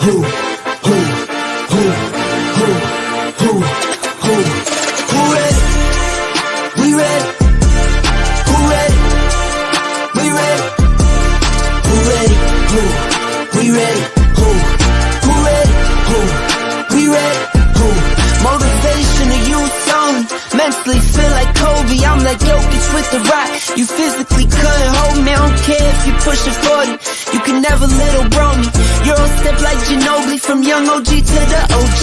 ready? We ready. Who ready? We ready. Who ready? Who? We ready. Who? Who ready? Who? We ready. Who? Motivation to youth only. Mentally feel like Kobe. I'm like Jokic with the rock. You physically couldn't hold me. I don't care if you push it 40. You can never little bro me. Euro step like Ginobili. From young OG to the OG.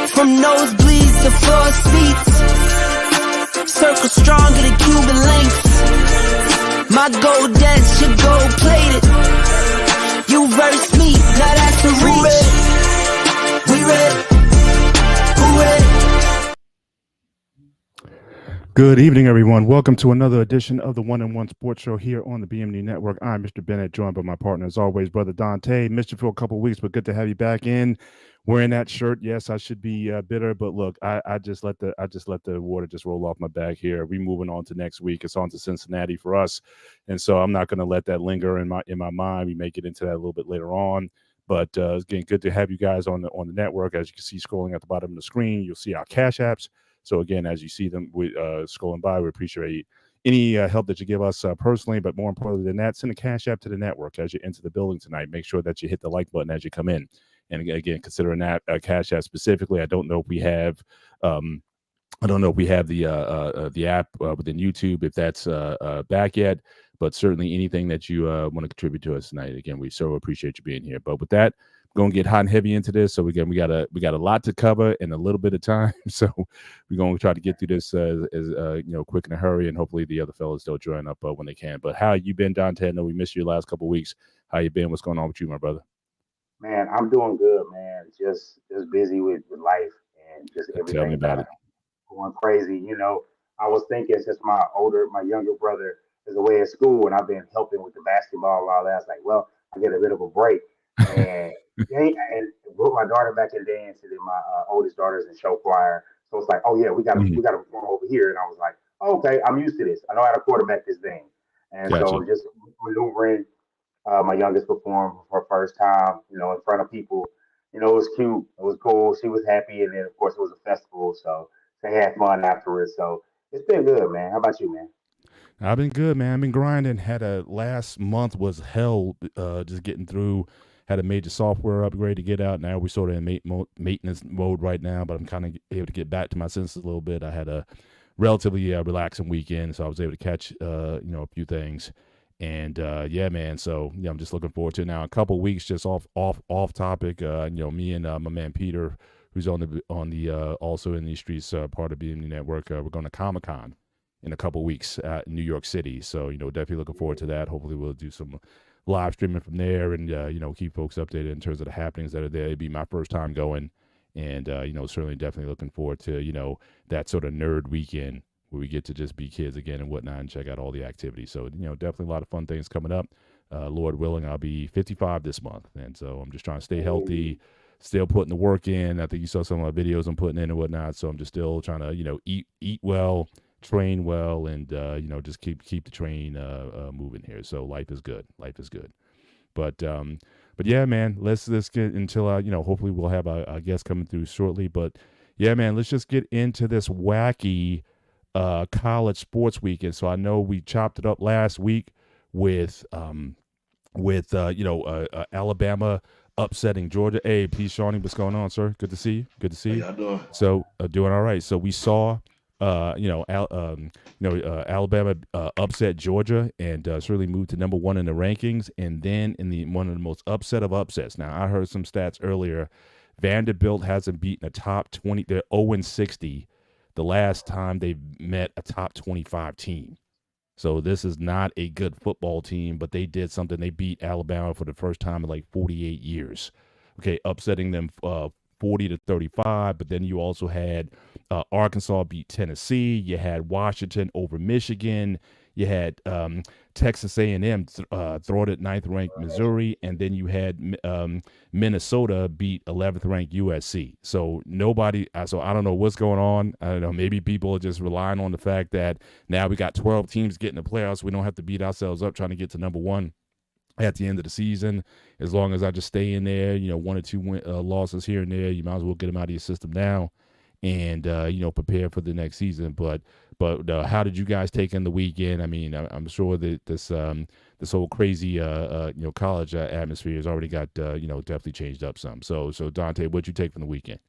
From nosebleeds to floor seats. Circle stronger than Cuban links. My gold dance, your gold plated. You verse me, now that's a reach. We ready. Who ready? Good evening, everyone. Welcome to another edition of the One and One Sports Show here on the BMD Network. I'm Mr. Bennett, joined by my partner, as always, Brother Dante. Missed you for a couple of weeks, but good to have you back in. Wearing that shirt, yes, I should be bitter, but look, I just let the water just roll off my back here. We moving on to next week. It's on to Cincinnati for us, and so I'm not going to let that linger in my mind. We may get into that a little bit later on, but again, good to have you guys on the network. As you can see, scrolling at the bottom of the screen, you'll see our Cash Apps. So again, as you see them scrolling by, we appreciate any help that you give us personally, but more importantly than that, send a Cash App to the network as you enter the building tonight. Make sure that you hit the like button as you come in. And again, considering that Cash App specifically, I don't know if we have the app within YouTube, if that's back yet, but certainly anything that you want to contribute to us tonight. Again, we so appreciate you being here. But with that, we're gonna get hot and heavy into this. So again, we got a lot to cover in a little bit of time. So we're gonna try to get through this as quick in a hurry, and hopefully the other fellas still join up when they can. But how you been, Dante? I know we missed you the last couple of weeks. How you been? What's going on with you, my brother? Man, I'm doing good, man. Just busy with life and just everything. Tell me about it. Going crazy. I was thinking since my younger brother is away at school and I've been helping with the basketball and all that. I was like, well, I get a bit of a break. And put my daughter back in dance, and then my oldest daughter's in show choir. So it's like, oh yeah, we got to perform over here. And I was like, oh, okay, I'm used to this. I know how to quarterback this thing. And so just maneuvering. My youngest performed for her first time, in front of people. It was cute. It was cool. She was happy. And then, of course, it was a festival. So they had fun afterwards. So it's been good, man. How about you, man? I've been good, man. I've been grinding. Last month was hell just getting through. Had a major software upgrade to get out. Now we're sort of in maintenance mode right now, but I'm kind of able to get back to my senses a little bit. I had a relatively relaxing weekend, so I was able to catch, a few things. And yeah, man. So I'm just looking forward to it now. A couple of weeks, just off topic. Me and my man Peter, who's on the also in these streets, part of BMD Network. We're going to Comic-Con in a couple of weeks in New York City. So definitely looking forward to that. Hopefully we'll do some live streaming from there, and keep folks updated in terms of the happenings that are there. It'd be my first time going, and certainly definitely looking forward to that sort of nerd weekend where we get to just be kids again and whatnot and check out all the activities. So, definitely a lot of fun things coming up. Lord willing, I'll be 55 this month. And so I'm just trying to stay healthy, still putting the work in. I think you saw some of my videos I'm putting in and whatnot. So I'm just still trying to, eat well, train well, and, just keep the train moving here. So life is good. Life is good. But yeah, man, let's get until, hopefully we'll have a guest coming through shortly. But yeah, man, let's just get into this wacky college sports weekend. So I know we chopped it up last week with Alabama upsetting Georgia. Hey, Pete Shawnee, what's going on, sir? Good to see you. Good to see you. How y'all doing? So doing all right. So we saw Alabama upset Georgia and certainly moved to number one in the rankings. And then in one of the most upset of upsets. Now I heard some stats earlier. Vanderbilt hasn't beaten a top 20. They're 0-60. The last time they met a top 25 team. So this is not a good football team, but they did something. They beat Alabama for the first time in like 48 years. Okay, upsetting them 40-35, but then you also had Arkansas beat Tennessee. You had Washington over Michigan. You had Texas A&M throw it at 9th-ranked Missouri, and then you had Minnesota beat 11th-ranked USC. So so I don't know what's going on. I don't know. Maybe people are just relying on the fact that now we got 12 teams getting the playoffs. We don't have to beat ourselves up trying to get to number one. at the end of the season. As long as I just stay in there, one or two losses here and there, you might as well get them out of your system now, and prepare for the next season. But how did you guys take in the weekend? I mean, I'm sure that this whole crazy college atmosphere has already got definitely changed up some. So Dante, what'd you take from the weekend?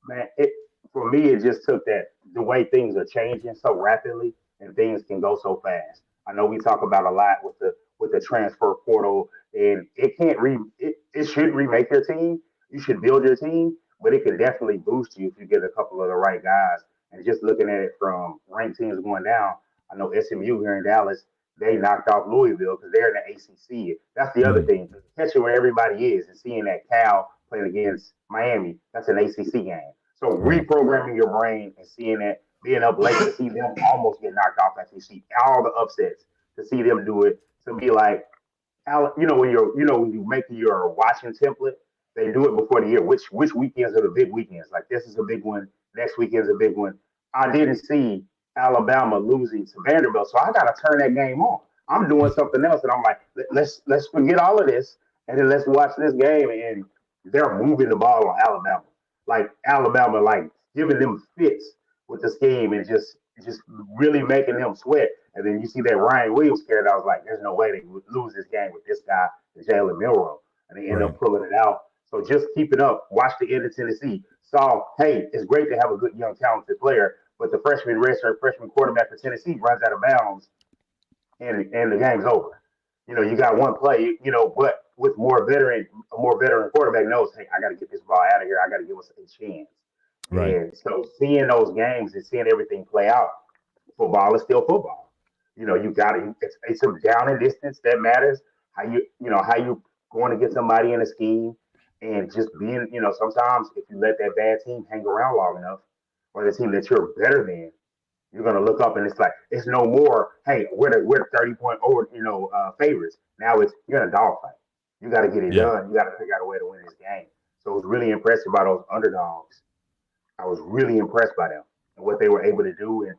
Man, it for me it just took that the way things are changing so rapidly and things can go so fast. I know we talk about a lot with the transfer portal and it should remake your team. You should build your team, but it can definitely boost you if you get a couple of the right guys. And just looking at it from ranked teams going down, I know SMU here in Dallas, they knocked off Louisville because they're in the ACC. That's the other Mm, thing. Catching where everybody is and seeing that Cal playing against Miami, that's an ACC game. So right. reprogramming your brain and seeing that, being up late to see them almost get knocked off after you see all the upsets, to see them do it, to be like, when you make your watching template, they do it before the year. Which weekends are the big weekends? Like this is a big one. Next weekend's a big one. I didn't see Alabama losing to Vanderbilt, so I got to turn that game on. I'm doing something else, and I'm like, let's forget all of this, and then let's watch this game. And they're moving the ball on Alabama, like giving them fits with the scheme and just really making them sweat. And then you see that Ryan Williams scared. I was like, there's no way they would lose this game with this guy, Jalen Milrow, and they end Right. up pulling it out. So just keep it up. Watch the end of Tennessee. Saw, hey, it's great to have a good young talented player, but the redshirt freshman quarterback for Tennessee runs out of bounds and the game's over. You got one play, but with a more veteran quarterback knows, hey, I got to get this ball out of here. I got to give us a chance. Right. And so seeing those games and seeing everything play out, football is still football. You got to. It's a down and distance that matters. How you going to get somebody in a scheme, and just being. Sometimes if you let that bad team hang around long enough, or the team that you're better than, you're gonna look up and it's like it's no more. Hey, we're 30 point over favorites. Now it's you're in a dogfight. You got to get it Yeah. done. You got to figure out a way to win this game. So it was really impressive by those underdogs. I was really impressed by them and what they were able to do. And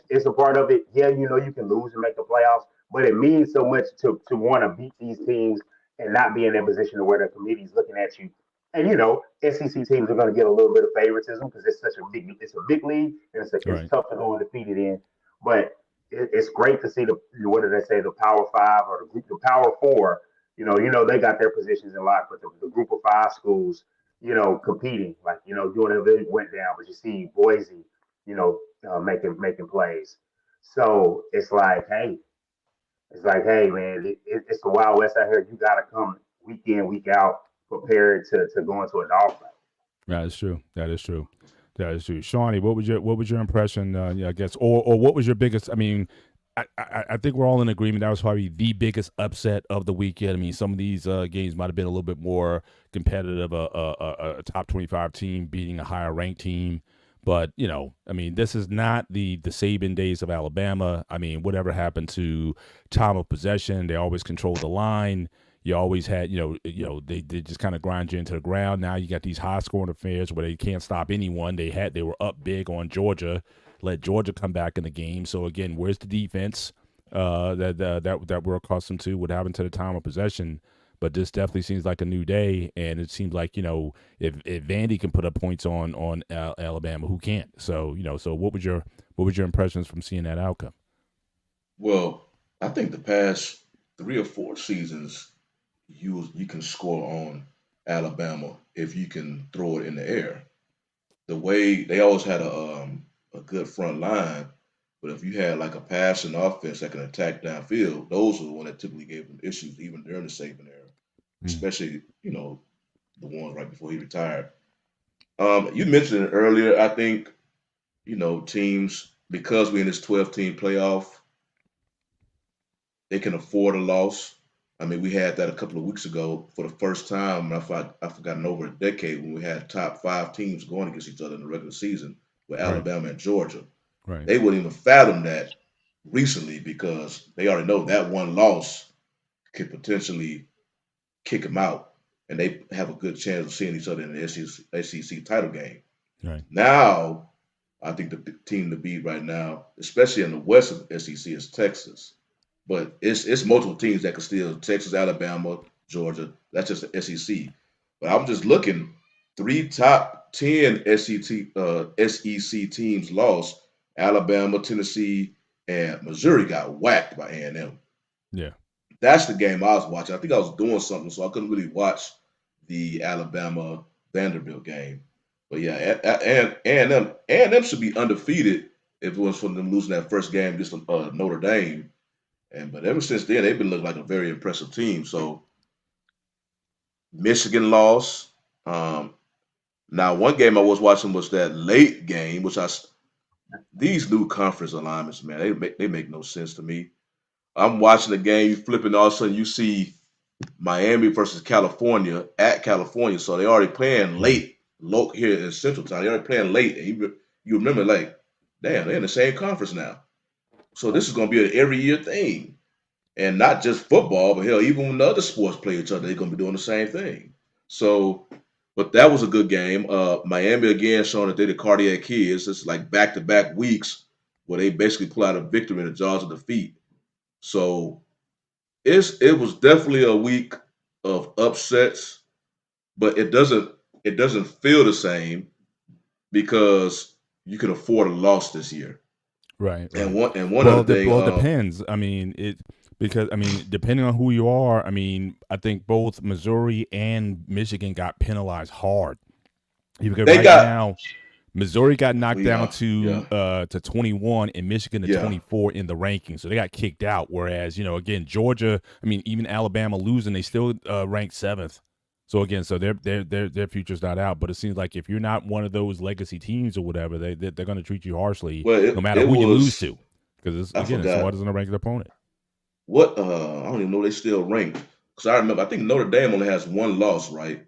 it's a part of it. Yeah, you can lose and make the playoffs, but it means so much to want to beat these teams and not be in that position to where the committee's looking at you. And SEC teams are going to get a little bit of favoritism because it's a big league and it's Right. tough to go undefeated in. But it's great to see what did they say, the Power Five or the Power Four. They got their positions in lock, but the Group of Five schools competing. Like, UNLV went down, but you see Boise, making plays. So it's like, hey, man, it's the Wild West out here. You got to come week in, week out, prepared to go into a dogfight. That is true. That is true. That is true. Shawnee, what was your impression? I guess, or what was your biggest? I mean, I think we're all in agreement that was probably the biggest upset of the weekend. I mean, some of these games might have been a little bit more competitive. A top 25 team beating a higher ranked team, but I mean, this is not the Saban days of Alabama. I mean, whatever happened to time of possession? They always controlled the line. You always had, they just kind of grind you into the ground. Now you got these high scoring affairs where they can't stop anyone. They were up big on Georgia, let Georgia come back in the game. So again, where's the defense that we're accustomed to? What happened to the time of possession? But this definitely seems like a new day, and it seems like if Vandy can put up points on Alabama, who can't? So so what was your impressions from seeing that outcome? Well, I think the past 3 or 4 seasons, you can score on Alabama if you can throw it in the air. The way they always had a good front line, but if you had like a passing offense that can attack downfield, those are the one that typically gave them issues even during the Saban era, Mm, especially the ones right before he retired. You mentioned it earlier. I think teams, because we're in this 12-team playoff, they can afford a loss. I mean, we had that a couple of weeks ago for the first time. I forgot in over a decade when we had top five teams going against each other in the regular season with right, Alabama and Georgia. right, They wouldn't even fathom that recently because they already know that one loss could potentially kick them out, and they have a good chance of seeing each other in the SEC title game. right. Now, I think the team to beat right now, especially in the West of the SEC, is Texas. but it's multiple teams that can still Texas, Alabama, Georgia. That's just the SEC. But I'm just looking, three top 10 SEC teams lost. Alabama, Tennessee, and Missouri got whacked by A&M. Yeah. That's the game I was watching. I think I was doing something, so I couldn't really watch the Alabama Vanderbilt game. But yeah, A&M should be undefeated if it was for them losing that first game against Notre Dame. But ever since then, they've been looking like a very impressive team. So Michigan lost. Um, Now, one game I was watching was that late game, these new conference alignments, man, they make no sense to me. I'm watching the game, you flipping, all of a sudden you see Miami versus California at California, so they already playing late, here in Central Time. They already playing late, and you remember like, damn, they're in the same conference now. So this is going to be an every year thing, and not just football, but hell, even when the other sports play each other, they're going to be doing the same thing. So, but that was a good game. Miami again showing that they're the cardiac kids. It's like back to back weeks where they basically pull out a victory in the jaws of defeat. So it was definitely a week of upsets, but it doesn't feel the same because you can afford a loss this year. Right. And Right. one other thing, Well, it depends. I mean, depending on who you are, I mean, I think both Missouri and Michigan got penalized hard. Because they right got now, Missouri got knocked we down yeah to 21 and Michigan to yeah 24 in the ranking. So they got kicked out. Whereas, again, Georgia, I mean, even Alabama losing, they still ranked 7th. So again, so their future's not out. But it seems like if you're not one of those legacy teams or whatever, they're going to treat you harshly well no matter it who you lose was to. Because I again, it's forgot somebody's going to rank the opponent. what I don't even know they still ranked because I remember I think Notre Dame only has one loss, right?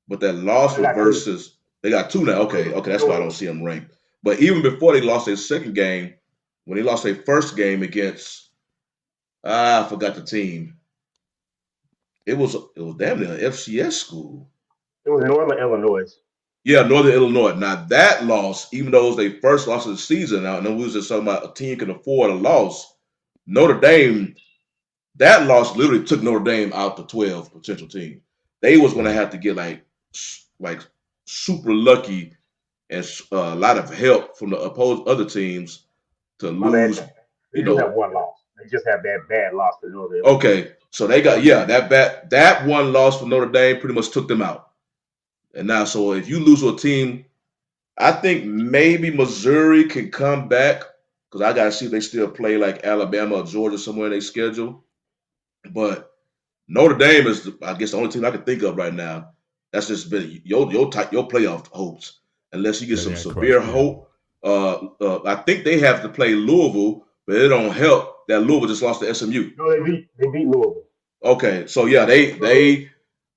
But that Oh, loss they was got two. versus they got two now. Okay, Two. okay, that's why I Two. don't see them ranked. But even before they lost their second game, when they lost their first game against I forgot the team. It was damn near an FCS school. It was Northern Illinois. Yeah, Northern Illinois. Now that loss, even though it was their first loss of the season, now and then we was just talking about a team can afford a loss. Notre Dame, that loss literally took Notre Dame out the 12 potential team. They was gonna Right. have to get like super lucky and a lot of help from the opposed other teams to My bad. lose. They You do have know, one loss. They just have that bad loss to Northern Illinois. okay, so they got that one loss for Notre Dame pretty much took them out. And now, so if you lose to a team, I think maybe Missouri can come back because I got to see if they still play like Alabama or Georgia somewhere in their schedule. But Notre Dame is, I guess, the only team I can think of right now. That's just been your playoff hopes, unless you get That they some got severe crushed. Yeah. hope. I think they have to play Louisville, but it don't help that Louisville just lost to SMU. No, they beat Louisville. Okay, so yeah, they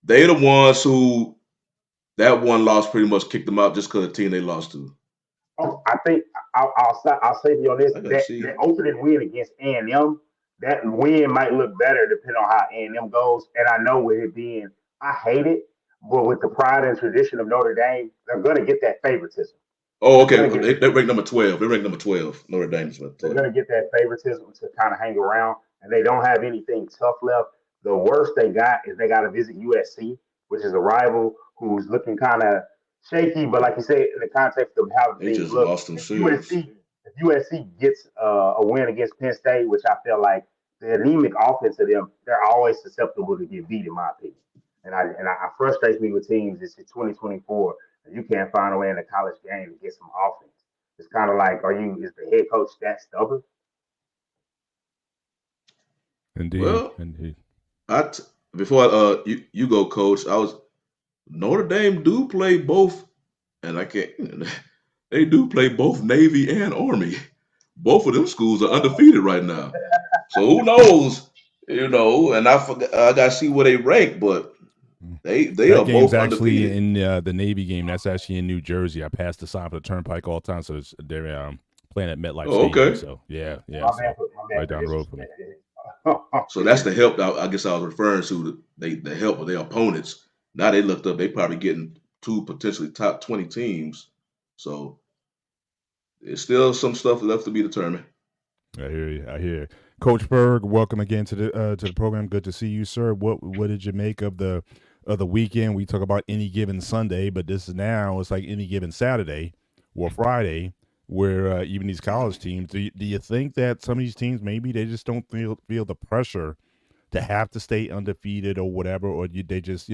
the ones who that one loss pretty much kicked them out just because of the team they lost to. Oh, I think I'll say to you on this I gotta that see. opening win against A&M, that win might look better depending on how A&M goes. And I know with it being, I hate it, but with the pride and tradition of Notre Dame, they're gonna get that favoritism. Oh, They're okay. gonna get They ranked number 12. They ranked number 12. Notre Dame's number they're 12. gonna get that favoritism to kind of hang around, and they don't have anything tough left. The worst they got is they got to visit USC, which is a rival who's looking kind of shaky. But like you said, in the context of how They things just look, lost themselves. If USC gets a win against Penn State, which I feel like the anemic offense of them, they're always susceptible to get beat, in my opinion. And I frustrates me with teams. It's 2024, and you can't find a way in a college game to get some offense. It's kind of like, is the head coach that stubborn? Indeed. Well, Indeed. I t- before you go, coach. I was Notre Dame do play both, and I can't. They do play both Navy and Army. Both of them schools are undefeated right now. So who knows? And I forgot. I got to see where they rank, but they That are game's both actually undefeated. in the Navy game. That's actually in New Jersey. I passed the sign for the Turnpike all the time, so they're playing at MetLife Oh, Stadium. okay. So yeah, My so bad right for down the road from me. disrespecting. So that's the help that I guess I was referring to. The help of their opponents. Now they looked up. They probably getting two potentially top 20 teams. So there's still some stuff left to be determined. I hear you. I hear you. Coach Berg, welcome again to the program. Good to see you, sir. What did you make of the weekend? We talk about any given Sunday, but this is now it's like any given Saturday or Friday, where even these college teams. Do you think that some of these teams maybe they just don't feel the pressure to have to stay undefeated or whatever, or they just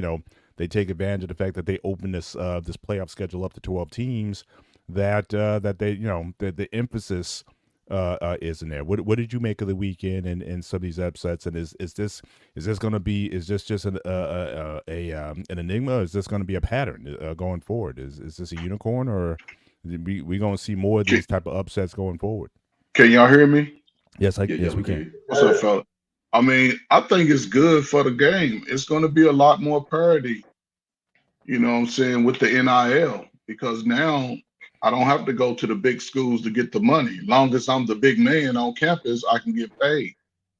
they take advantage of the fact that they open this playoff schedule up to 12 teams that they the emphasis is in there. What did you make of the weekend and some of these upsets? And is this going to be is this just an enigma? Or is this going to be a pattern going forward? Is this a unicorn, or we going to see more of Can, these type of upsets going forward? can y'all hear me? Yes, Yeah, yeah, yes we we can can. hear you. What's up, fella? I mean, I think it's good for the game. It's going to be a lot more parity, you know what I'm saying, with the NIL because now I don't have to go to the big schools to get the money. Long as I'm the big man on campus, I can get paid.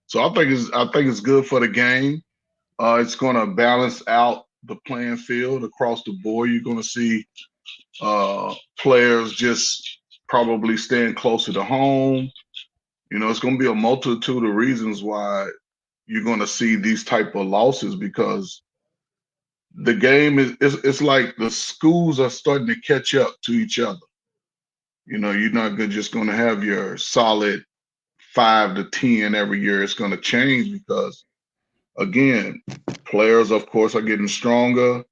So I think it's good for the game. It's going to balance out the playing field across the board. You're going to see players just probably staying closer to home. You know, it's going to be a multitude of reasons why you're going to see these type of losses because the game is it's like the schools are starting to catch up to each other. You know, you're not just going to have your solid 5 to 10 every year. It's going to change because again, players, of course, are getting stronger.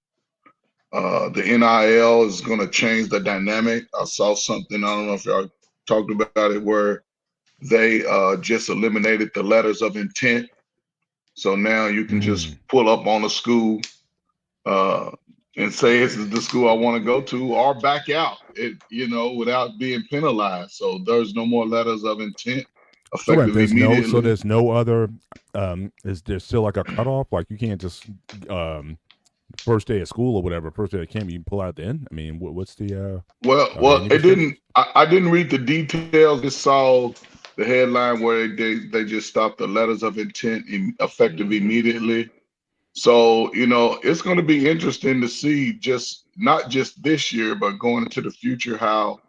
The NIL is going to change the dynamic. I saw something. I don't know if y'all talked about it, where they just eliminated the letters of intent. So now you can just Mm. pull up on a school uh, and say this is the school I want to go to, or back out, without being penalized. So there's no more letters of intent So wait, effective immediately. there's no other is there still like a cutoff? Like you can't just um first day of school or whatever, first day of camp, you can pull out the end. I mean, what's the Well, are there well, any it didn't. restrictions? I didn't read the details. Just saw the headline where they just stopped the letters of intent effective Hmm. immediately. So, it's going to be interesting to see just not just this year, but going into the future, how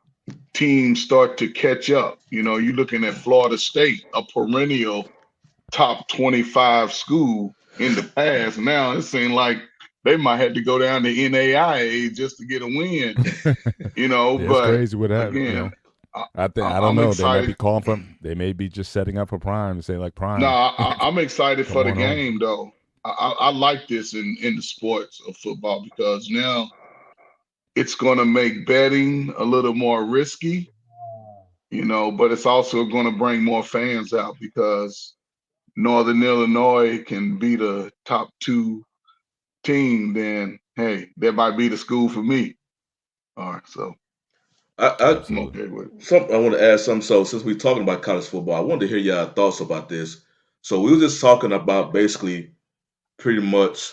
teams start to catch up. You're looking at Florida State, a perennial top 25 school in the past. Now it seems like they might have to go down to NAIA just to get a win, Yeah, it's but crazy with that. again, I, I don't I'm know. They might be excited. calling from. They may be just setting up for Prime and say like No, Prime, I'm excited come for the on home. game though. I like this in the sports of football because now it's going to make betting a little more risky, but it's also going to bring more fans out because Northern Illinois can be the top two team, then hey, that might be the school for me. All right, so I I'm Absolutely. okay with it. I want to add something. So since we're talking about college football, I wanted to hear your thoughts about this. So we were just talking about basically pretty much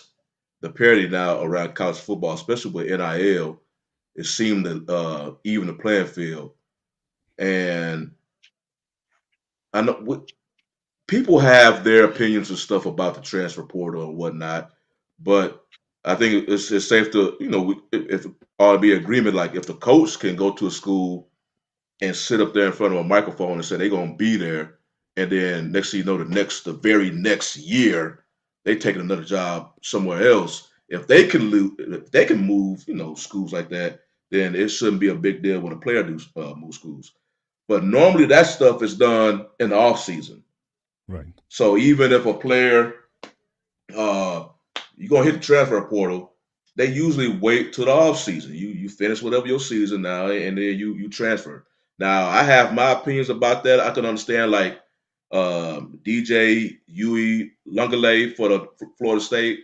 the parity now around college football, especially with NIL. It seemed to even the playing field, and I know people have their opinions and stuff about the transfer portal and whatnot, but I think it's safe to if ought to be agreement like if the coach can go to a school and sit up there in front of a microphone and say they're gonna be there, and then next thing you know, the very next year, they taking another job somewhere else. If they can move, schools like that, then it shouldn't be a big deal when a player do move schools. But normally that stuff is done in the off season. Right. So even if a player uh, you're gonna hit the transfer portal, they usually wait till the off season. You finish whatever your season now, and then you transfer. Now I have my opinions about that. I can understand like DJ Huey Lungale for Florida State,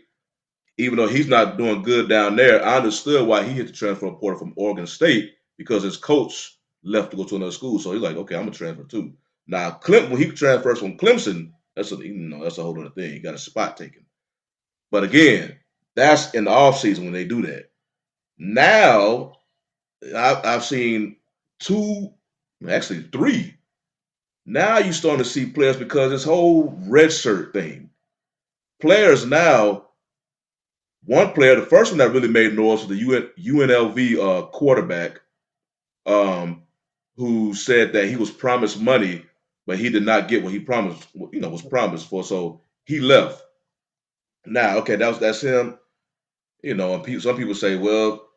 even though he's not doing good down there. I understood why he hit the transfer portal from Oregon State because his coach left to go to another school. So he's like, okay, I'm gonna transfer too. Now when he transfers from Clemson, that's a whole other thing. He got a spot taken. But again, that's in the off season when they do that. Now I've seen two, actually three. Now you're starting to see players because this whole red shirt thing. Players now, one player, the first one that really made noise was the UNLV quarterback, um, who said that he was promised money but he did not get what he promised, was promised for. So he left. Now, okay, that's him. And some people say, well,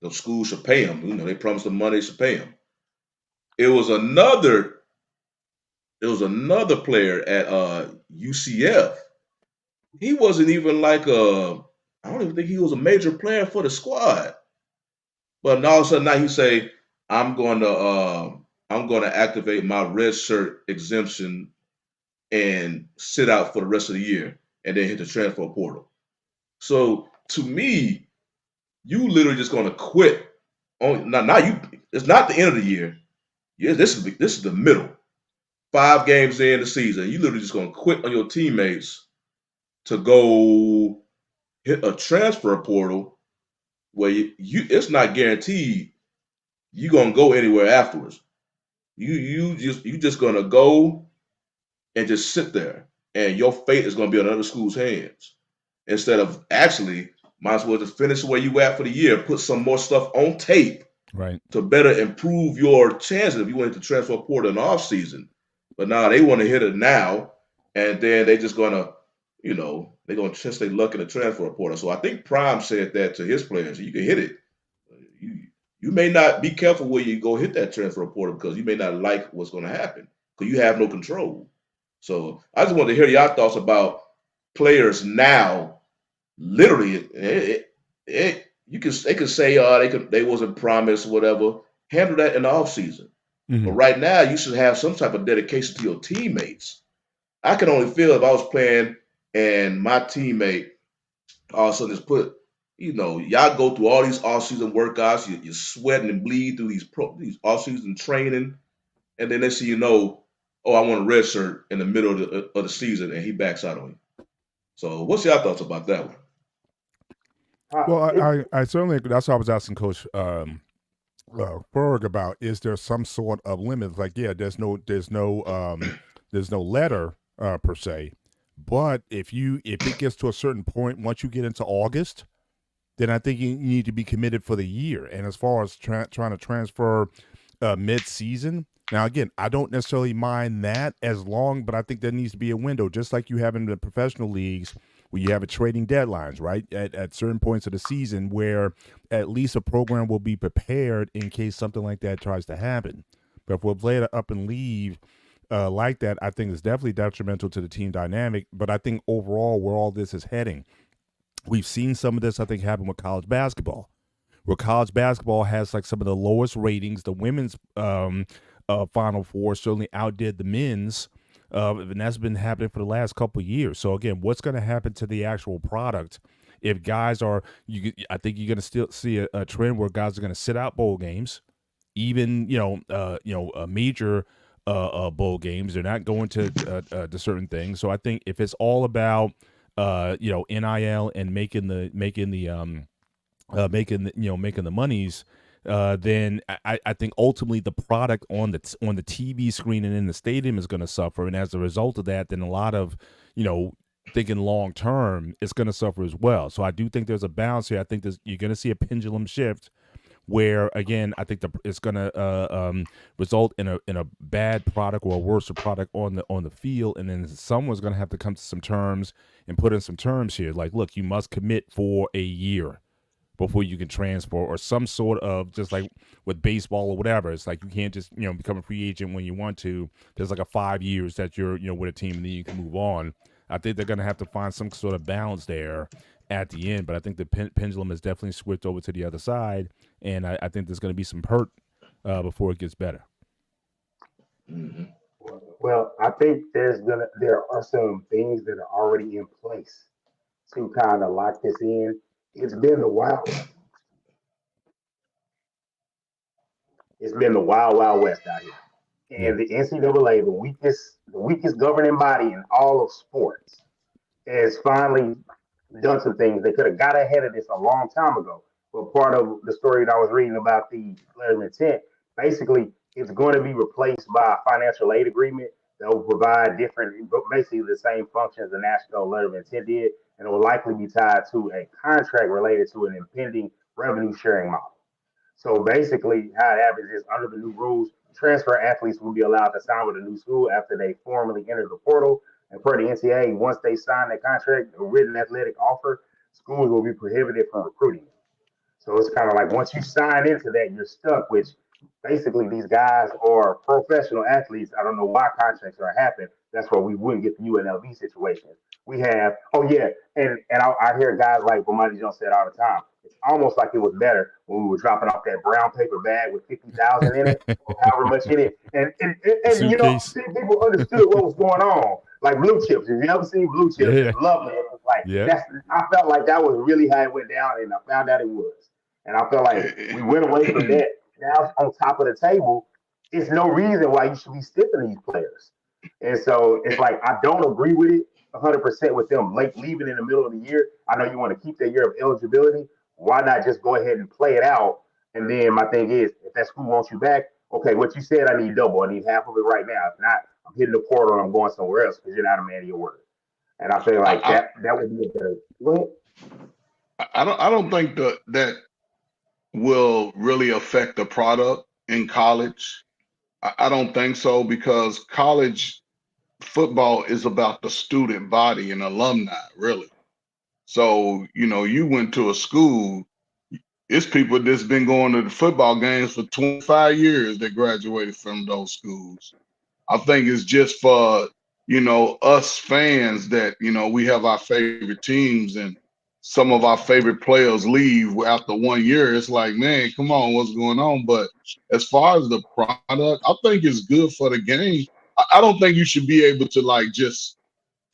the school should pay him. They promised him money, they should pay him. It was another. It was another player at UCF. He wasn't even like a. I don't even think he was a major player for the squad. But all of a sudden now he say, I'm going to activate my red shirt exemption and sit out for the rest of the year, and then hit the transfer portal. So to me, you literally just going to quit. Now you. It's not the end of the year. Yeah, this is the middle. 5 games in the season, you literally just going to quit on your teammates to go hit a transfer portal where it's not guaranteed you're gonna go anywhere afterwards. You just gonna go and just sit there, and your fate is gonna be on another school's hands. Instead of actually, might as well just finish where you at for the year, put some more stuff on tape, right, to better improve your chances if you want to transfer portal in the off season. But now they want to hit it now, and then they just gonna, they're gonna test their luck in the transfer portal. So I think Prime said that to his players: you can hit it. You may not be careful where you go hit that transfer portal because you may not like what's going to happen because you have no control. So I just wanted to hear your thoughts about players now. Literally, they could say they wasn't promised whatever. Handle that in the off season. But right now, you should have some type of dedication to your teammates. I can only feel if I was playing and my teammate all of a sudden just put, y'all go through all these off-season workouts, you're sweating and bleed through these off-season training, and then they see oh, I want a red shirt in the middle of the season, and he backs out on you. So what's your thoughts about that one? Well, I certainly, that's what I was asking Coach Berg about. Is there some sort of limit? Like, yeah, there's no letter per se, but if it gets to a certain point, once you get into August, then I think you need to be committed for the year. And as far as trying to transfer mid-season, now again, I don't necessarily mind that but I think there needs to be a window, just like you have in the professional leagues, where you have a trading deadlines, right? At certain points of the season, where at least a program will be prepared in case something like that tries to happen. But if we'll play it up and leave like that, I think it's definitely detrimental to the team dynamic. But I think overall, where all this is heading, we've seen some of this, I think, happen with college basketball, where college basketball has like some of the lowest ratings. The women's Final Four certainly outdid the men's, and that's been happening for the last couple of years. So again, what's going to happen to the actual product if guys are? I think you're going to still see a trend where guys are going to sit out bowl games, even major bowl games. They're not going to certain things. So I think if it's all about NIL and making the monies, then I think ultimately the product on the TV screen and in the stadium is going to suffer, and as a result of that, then a lot of thinking long term, it's going to suffer as well. So I do think there's a balance here. I think you're going to see a pendulum shift, where again I think it's going to result in a bad product or a worse product on the field, and then someone's going to have to come to some terms and put in some terms here, like, look, you must commit for a year before you can transfer, or some sort of, just like with baseball or whatever, it's like you can't just become a free agent when you want to. There's like a 5 years that you're with a team and then you can move on. I think they're going to have to find some sort of balance there at the end, but I think the pendulum has definitely switched over to the other side, and I think there's going to be some hurt before it gets better. Mm-hmm. Well, I think there are some things that are already in place to kind of lock this in. It's been the wild. It's been the wild, wild west out here, and the NCAA, the weakest governing body in all of sports, has finally done some things. They could have got ahead of this a long time ago. But part of the story that I was reading about the letter of intent, basically, it's going to be replaced by a financial aid agreement that will provide basically the same functions the national letter of intent did, and it will likely be tied to a contract related to an impending revenue sharing model. So basically, how it happens is under the new rules, transfer athletes will be allowed to sign with a new school after they formally enter the portal. And per the NCAA, once they sign that contract, a written athletic offer, schools will be prohibited from recruiting. So it's kind of like once you sign into that, you're stuck. Which basically these guys are professional athletes. I don't know why contracts are happening. That's why we wouldn't get the UNLV situation. We have, oh yeah, and I hear guys like Bomani Jones said all the time. It's almost like it was better when we were dropping off that brown paper bag with 50,000 in it, or however much in it, and you know, Suitcase. people understood what was going on. Like blue chips. If you ever seen blue chips, Yeah. it's lovely. It's like Yeah. that's. I felt like that was really how it went down, and I found out it was. And I feel like we went away from that. Now on top of the table, it's no reason why you should be stiffing these players. And so it's like I don't agree with it 100% with them late leaving in the middle of the year. I know you want to keep that year of eligibility. Why not just go ahead and play it out? And then my thing is, if that school wants you back, okay, what you said, I need double. I need half of it right now. If not, I'm hitting the portal and I'm going somewhere else because you're not a man of your word. And I feel like I, that would be a better. Go ahead. I don't think that will really affect the product in college. I don't think so because college football is about the student body and alumni, really. So, you went to a school, it's people that's been going to the football games for 25 years that graduated from those schools. I think it's just for, us fans that, we have our favorite teams and some of our favorite players leave after 1 year. It's like, man, come on, what's going on? But as far as the product, I think it's good for the game. I don't think you should be able to like just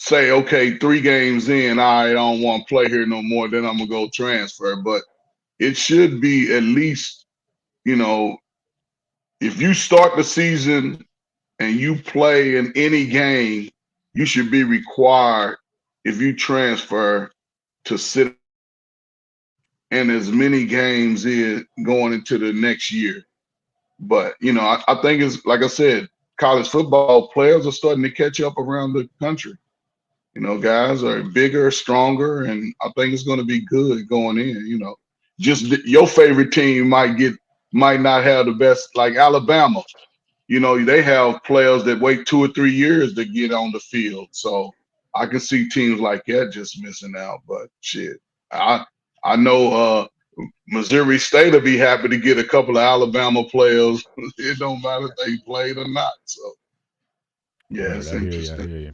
say, okay, 3 games in, I don't want to play here no more, then I'm gonna go transfer. But it should be at least, you know, if you start the season and you play in any game, you should be required, if you transfer, to sit in as many games in going into the next year. But I think it's like I said, college football players are starting to catch up around the country. Guys are bigger, stronger, and I think it's going to be good going in. Just your favorite team might not have the best, like Alabama. They have players that wait 2 or 3 years to get on the field. So I can see teams like that just missing out. But shit, I know Missouri State will be happy to get a couple of Alabama players. It don't matter if they played or not. So yeah, Right, it's I hear you. I interesting. hear you.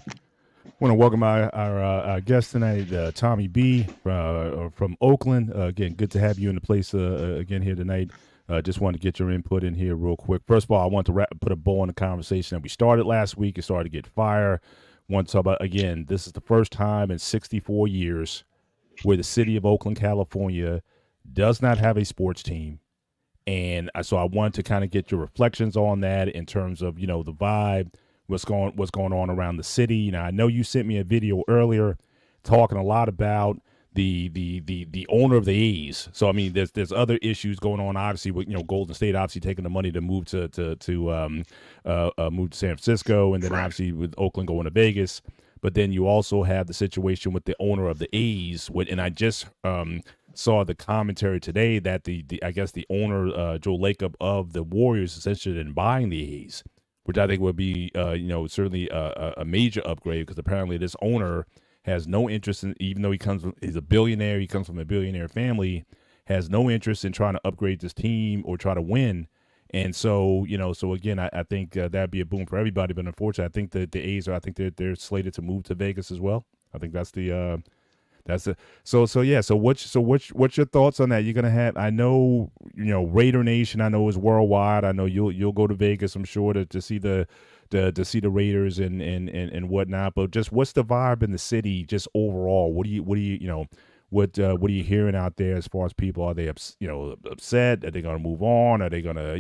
Want to welcome our guest tonight, Tommy B from Oakland. Again, good to have you in the place again here tonight. Just wanted to get your input in here real quick. First of all, I want to put a bow on the conversation that we started last week. It started to get fire. Want to talk about, again, this is the first time in 64 years where the city of Oakland, California does not have a sports team. And so I wanted to kind of get your reflections on that in terms of, the vibe, what's going on around the city. Now, I know you sent me a video earlier talking a lot about the owner of the A's. So I mean, there's other issues going on, obviously, with Golden State obviously taking the money to move to move to San Francisco, and then obviously with Oakland going to Vegas. But then you also have the situation with the owner of the A's, and I just saw the commentary today that the I guess the owner Joe Lacob of the Warriors is interested in buying the A's, which I think would be certainly a major upgrade, because apparently this owner has no interest in, even though he's a billionaire, he comes from a billionaire family, has no interest in trying to upgrade this team or try to win. And so, so again, I think that'd be a boom for everybody. But unfortunately, I think that the A's I think they're slated to move to Vegas as well. I think that's the so yeah. So what's your thoughts on that? You're gonna have, I know, Raider Nation, I know, is worldwide. I know you'll go to Vegas, I'm sure, to see the Raiders and whatnot. But just what's the vibe in the city just overall? What are you hearing out there as far as people? Are they upset? Are they gonna move on? Are they gonna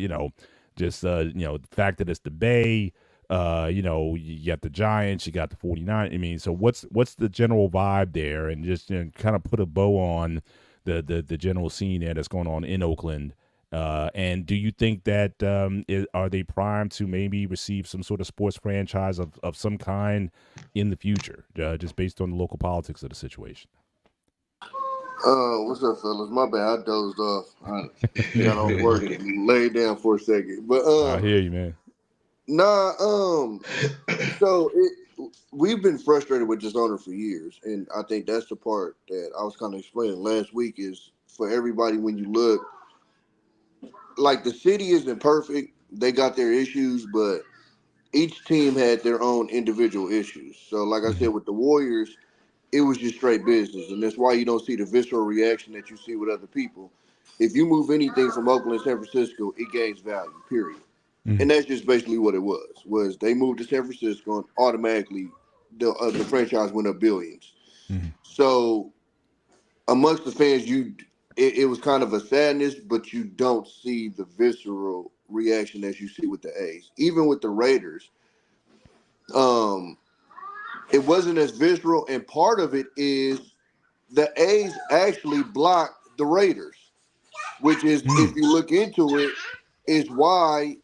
just the fact that it's the Bay? You got the Giants, you got the 49. I mean, so what's the general vibe there? And just kind of put a bow on the general scene there that's going on in Oakland. And do you think that are they primed to maybe receive some sort of sports franchise of some kind in the future, just based on the local politics of the situation? What's up, fellas? My bad, I dozed off. I got off work and laid down for a second. But I hear you, man. nah, so we've been frustrated with this owner for years, and I think that's the part that I was kind of explaining last week. Is for everybody when you look, like the city isn't perfect. They got their issues, but each team had their own individual issues. So, like I Hmm. said, with the Warriors, it was just straight business, and that's why you don't see the visceral reaction that you see with other people. If you move anything from Oakland to San Francisco, it gains value. Period. Hmm. And that's just basically what it was. Was they moved to San Francisco and automatically the franchise went up billions. Hmm. So amongst the fans, it was kind of a sadness, but you don't see the visceral reaction as you see with the A's. Even with the Raiders, um, it wasn't as visceral, and part of it is the A's actually blocked the Raiders, which is, if Mm. you look into it, is why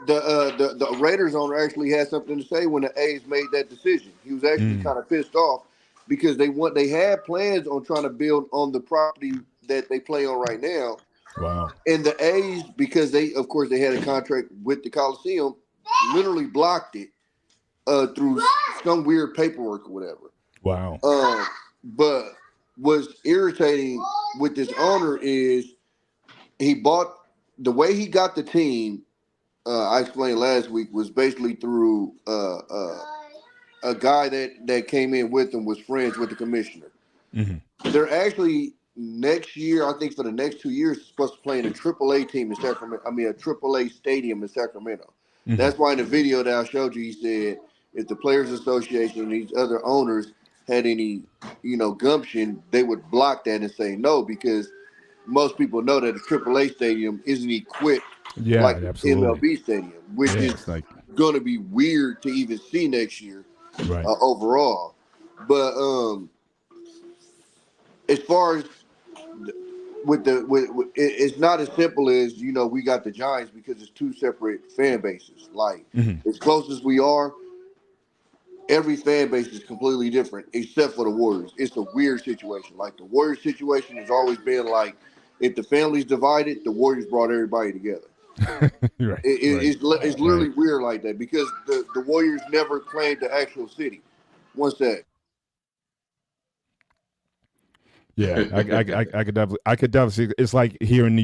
the Raiders owner actually had something to say when the A's made that decision. He was actually Mm. kind of pissed off because they had plans on trying to build on the property that they play on right now, Wow. and the A's, because they of course they had a contract with the Coliseum, literally blocked it through some weird paperwork or whatever. Wow. But what's irritating with this owner is he bought the way he got the team. I explained last week was basically through a guy that came in with him was friends with the commissioner. Hmm. They're actually next year, I think for the next 2 years, supposed to play in a AAA team in Sacramento. I mean, a AAA stadium in Sacramento. Hmm. That's why in the video that I showed you, he said if the Players Association and these other owners had any, gumption, they would block that and say no because most people know that a AAA stadium isn't equipped Yeah, like an absolutely. MLB stadium, which Yeah, is it's like going to be weird to even see next year right. overall. But as far as it's not as simple as we got the Giants because it's two separate fan bases. Like Hmm. as close as we are, every fan base is completely different except for the Warriors. It's a weird situation. Like the Warriors situation has always been like if the family's divided, the Warriors brought everybody together. Right. Right. It's Right. literally weird like that because the Warriors never claimed the actual city. One sec. Yeah, I could definitely see. It's like here in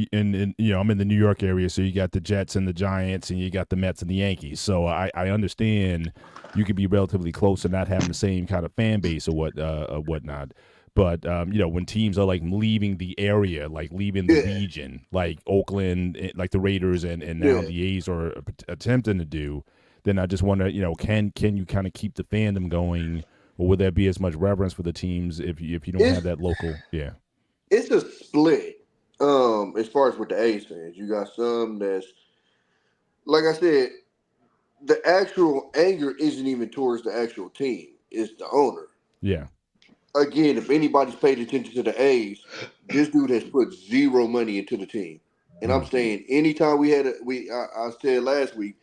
I'm in the New York area, so you got the Jets and the Giants, and you got the Mets and the Yankees. So I understand you could be relatively close and not having the same kind of fan base or whatnot. But when teams are like leaving the area, like leaving the Yeah, region, like Oakland, like the Raiders and now yeah. the A's are attempting to do, then I just wonder, can you kind of keep the fandom going? Or would there be as much reverence for the teams if you don't have It's that local? Yeah. it's a split. As far as with the A's fans, you got some that's like I said, the actual anger isn't even towards the actual team; it's the owner. Yeah. Again, if anybody's paid attention to the A's, this dude has put zero money into the team. And I'm Mm. saying, anytime we had I said last week,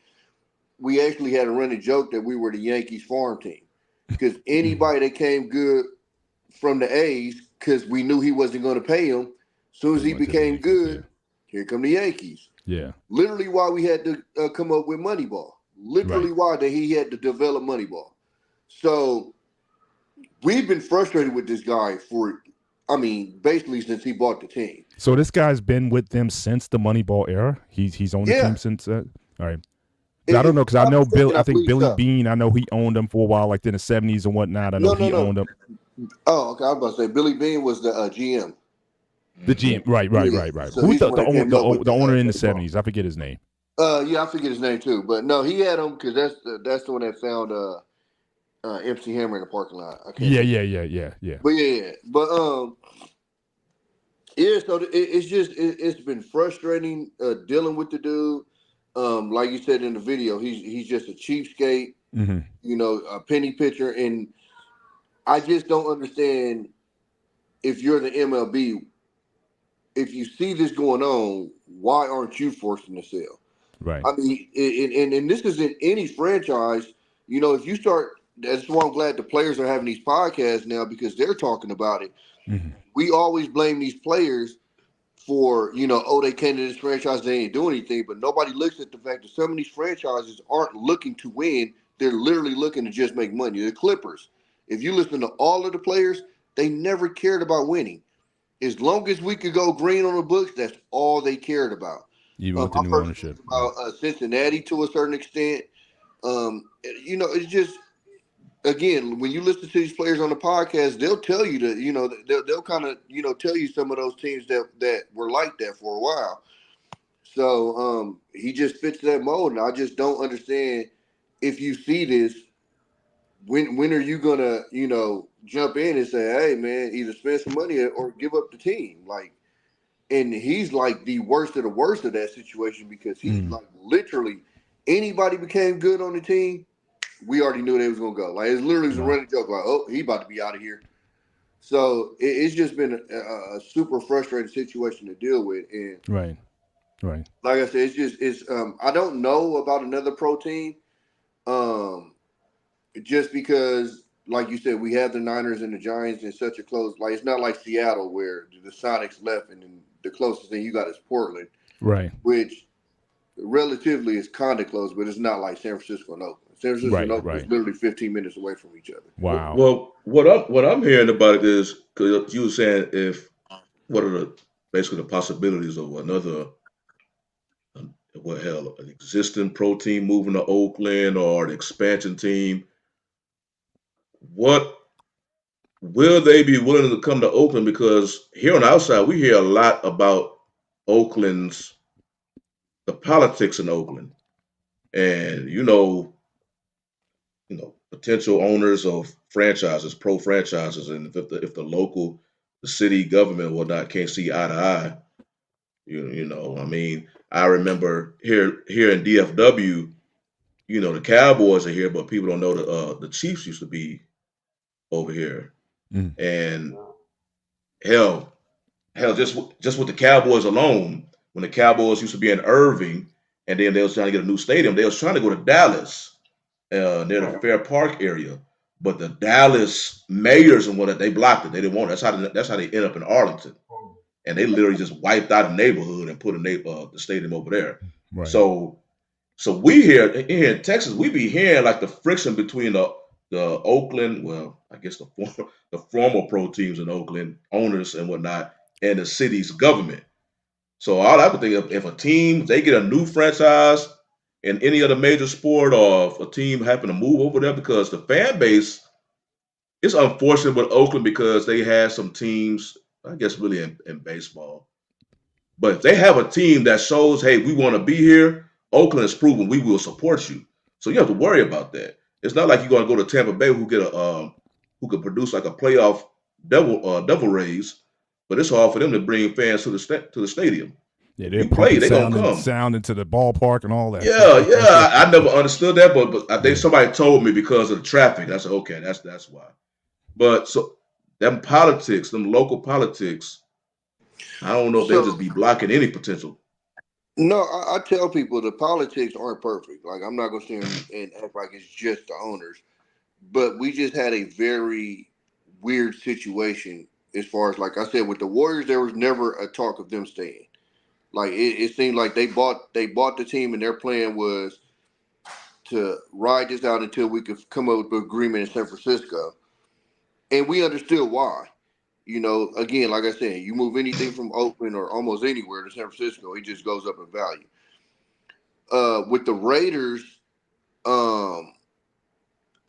we actually had a running joke that we were the Yankees farm team because Mm. anybody that came good from the A's, because we knew he wasn't going to pay him. As soon as They he went to the became Yankees. Yeah. good, here come the Yankees. Yeah. Literally, why we had to come up with Moneyball. Right. Literally, why that he had to develop Moneyball. So we've been frustrated with this guy for, I mean, basically since he bought the team. So this guy's been with them since the Moneyball era. He's on the team Yeah, since. All right. 'Cause I don't if know I'm because I not know Bill. mistaken, I I think believe Billy so. Bean. I know he owned them for a while, like in the '70s and whatnot. I know No, no, he no. owned them. Oh, okay. I was about to say Billy Bean was the GM. The Hmm. GM. Right. Right. Yeah, Right. Right. so Who's he's the the one the, that own, came up with the owner in the Moneyball. '70s? I forget his name. Yeah, I forget his name too, but no, he had him because that's the one that found MC Hammer in the parking lot. I can't Yeah. think. Yeah. Yeah. Yeah. Yeah. But yeah, but yeah. So it's just it's been frustrating dealing with the dude. Like you said in the video, he's just a cheapskate, Hmm. a penny pitcher, and I just don't understand if you're the MLB, if you see this going on, why aren't you forcing the sale? Right. I mean, and this isn't any franchise. If you start that's why I'm glad the players are having these podcasts now because they're talking about it. Mhm. We always blame these players for, oh, they came to this franchise, they ain't doing anything, but nobody looks at the fact that some of these franchises aren't looking to win. They're literally looking to just make money. The Clippers, if you listen to all of the players, they never cared about winning. As long as we could go green on the books, that's all they cared about. Even with the I've new heard ownership. things about Cincinnati to a certain extent. It's just, again, when you listen to these players on the podcast, they'll tell you that, they'll kind of, tell you some of those teams that were like that for a while. So he just fits that mold, and I just don't understand if you see this. When are you gonna, jump in and say, "Hey, man, either spend some money or give up the team"? Like, and he's like the worst of the worst of that situation because he's Mm. like literally anybody became good on the team, we already knew they was gonna go. Like it's literally was a Wow. running joke, like, "Oh, he about to be out of here." So it's just been a super frustrating situation to deal with, and Right. Right. like I said, it's I don't know about another pro team, um, just because, like you said, we have the Niners and the Giants in such a close. Like it's not like Seattle where the Sonics left and then the closest thing you got is Portland, Right. which relatively is kind of close, but it's not like San Francisco and Oakland. San Francisco and Right. Oakland is Right. literally 15 minutes away from each other. Wow. Well, what I'm hearing about it is because you were saying if what are the basically the possibilities of another what hell an existing pro team moving to Oakland or an expansion team. What will they be willing to come to Oakland? Because here on the outside we hear a lot about Oakland's the politics in Oakland, and potential owners of franchises, pro franchises, and if the local, the city government or whatnot can't see eye to eye, I mean, I remember here in DFW, the Cowboys are here, but people don't know the Chiefs used to be over here, Mm. and hell, just with the Cowboys alone, when the Cowboys used to be in Irving, and then they was trying to get a new stadium, they was trying to go to Dallas near the Fair Park area. But the Dallas mayors and whatnot, they blocked it. They didn't want it. That's how they end up in Arlington, and they literally just wiped out a neighborhood and put the stadium over there. Right. So we here in Texas, we be hearing like the friction between the Oakland, well, I guess the former pro teams in Oakland, owners and whatnot, and the city's government. So all I would think if a team they get a new franchise in any other major sport, or if a team happen to move over there, because the fan base, it's unfortunate with Oakland because they had some teams, I guess really in baseball. But if they have a team that shows, hey, we want to be here, Oakland has proven we will support you. So you have to worry about that. It's not like you're going to go to Tampa Bay who could produce like a playoff devil rays, but it's hard for them to bring fans to the stadium. Yeah, If they're you play, pumping they gonna sound come. sound into the ballpark and all that. Yeah, yeah. I never understood that, but I think Yeah. somebody told me because of the traffic. I said, okay, that's why. But so them politics, them local politics, I don't know if they'll So just be blocking any potential. no, I tell people the politics aren't perfect. Like I'm not gonna sit and act like it's just the owners, but we just had a very weird situation as far as, like I said, with the Warriors. There was never a talk of them staying. Like it seemed like they bought the team, and their plan was to ride this out until we could come up with an agreement in San Francisco, and we understood why. Again, like I said, you move anything from Oakland or almost anywhere to San Francisco, it just goes up in value. With the Raiders, um,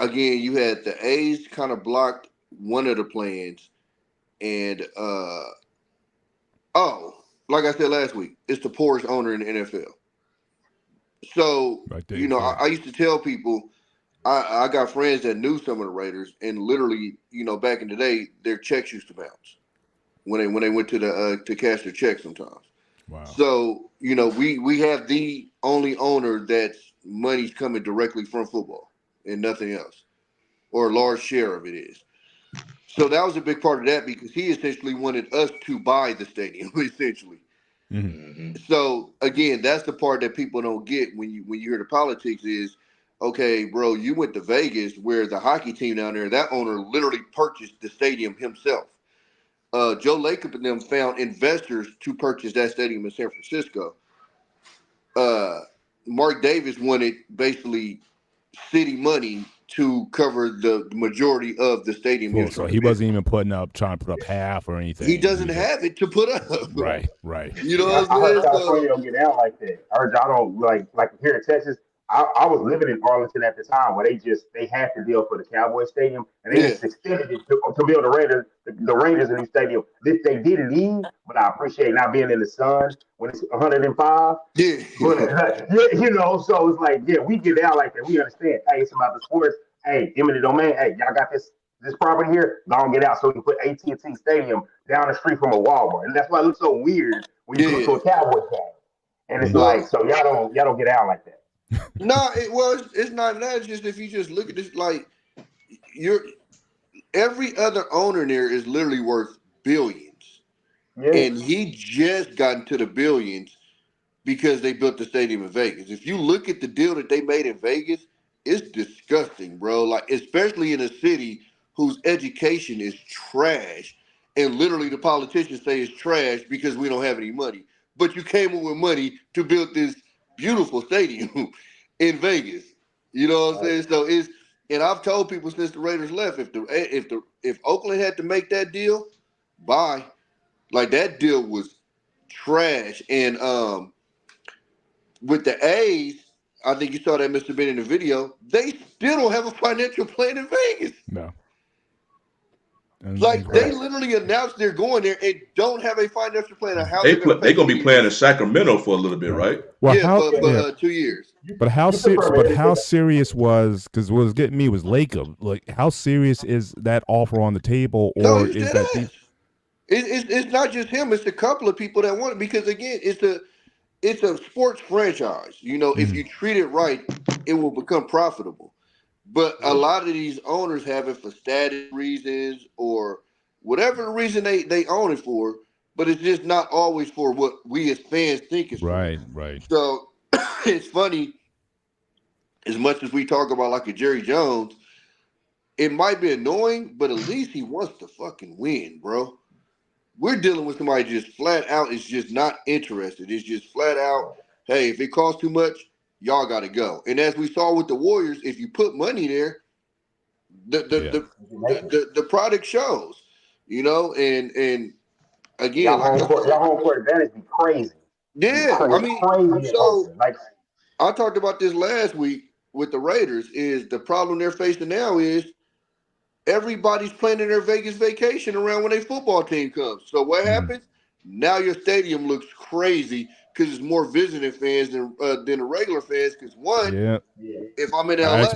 again, you had the A's kind of blocked one of the plans, and like I said last week, it's the poorest owner in the NFL. So Right there, yeah. I used to tell people I got friends that knew some of the Raiders, and literally, back in the day, their checks used to bounce when they went to the to cash their checks sometimes. Wow. So we have the only owner that's money's coming directly from football and nothing else, or a large share of it is. So that was a big part of that because he essentially wanted us to buy the stadium, essentially. Hmm. Hmm. So again, that's the part that people don't get when you hear the politics is, okay, bro, you went to Vegas where the hockey team down there, that owner literally purchased the stadium himself. Joe Lacob and them found investors to purchase that stadium in San Francisco. Mark Davis wanted basically city money to cover the majority of the stadium. Cool. So he wasn't even trying to put up half or anything. He doesn't have it to put up. Right. You know what I I'm heard saying? California don't get out like that. I heard y'all don't like here in Texas. I was living in Arlington at the time where they had to deal for the Cowboy Stadium and they Yeah. just extended it to build the Rangers in the stadium. They did leave, but I appreciate not being in the sun when it's 105. Yeah. But yeah, so it's like, yeah, we get out like that. We understand. Hey, it's about the sports. Hey, eminent domain. Hey, y'all got this property here. Go and get out so we can put AT&T Stadium down the street from a Walmart, and that's why it looks so weird when you go to a Cowboys game. And it's like, so y'all don't get out like that. No, it's not that. It's just if you just look at this, like every other owner there is literally worth billions, and he just got into the billions because they built the stadium in Vegas. If you look at the deal that they made in Vegas, it's disgusting, bro. Like, especially in a city whose education is trash, and literally the politicians say it's trash because we don't have any money. But you came up with money to build this beautiful stadium in Vegas. You know what I'm saying? So and I've told people since the Raiders left, if Oakland had to make that deal, bye. Like, that deal was trash. And with the A's, I think you saw that, Mr. Ben, in the video. They still don't have a financial plan in Vegas. No. Like, they literally announced they're going there and don't have a financial plan of how they're going to be playing in Sacramento for a little bit, right? Well, yeah, 2 years. But how serious was, because what was getting me was Lacob. Like, how serious is that offer on the table, or is that? It's not just him. It's a couple of people that want it because, again, it's a sports franchise. You know, if you treat it right, it will become profitable. But a lot of these owners have it for status reasons or whatever the reason they own it for, but it's just not always for what we as fans think it's for. Right. So it's funny, as much as we talk about like a Jerry Jones, it might be annoying, but at least he wants to fucking win, bro. We're dealing with somebody just flat out is just not interested. It's just flat out, hey, if it costs too much, y'all got to go. And as we saw with the Warriors, if you put money there, the product shows, you know. And again, y'all home court advantage be crazy. Yeah, I mean, crazy. So like, I talked about this last week with the Raiders. Is the problem they're facing now is everybody's planning their Vegas vacation around when their football team comes. So what happens? Now your stadium looks crazy because it's more visiting fans than the regular fans. Because if I'm in LA,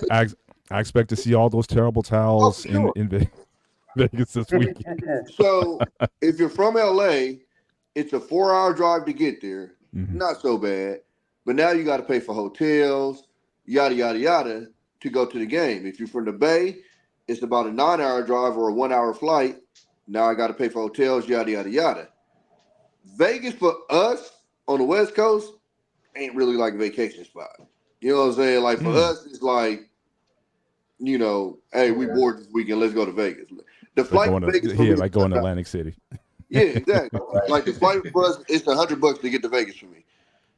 I expect to see all those terrible towels in Vegas this weekend. So if you're from LA, it's a 4-hour drive to get there. Not so bad. But now you got to pay for hotels, yada, yada, yada, to go to the game. If you're from the Bay, it's about a 9-hour drive or a 1-hour flight. Now I got to pay for hotels, yada, yada, yada. Vegas for us on the West Coast ain't really like a vacation spot. You know what I'm saying? Like for us, it's like, you know, hey, we bored this weekend. Let's go to Vegas. The flight to Vegas, like going to Atlantic City. Yeah, exactly. Like the flight for us, it's $100 to get to Vegas for me.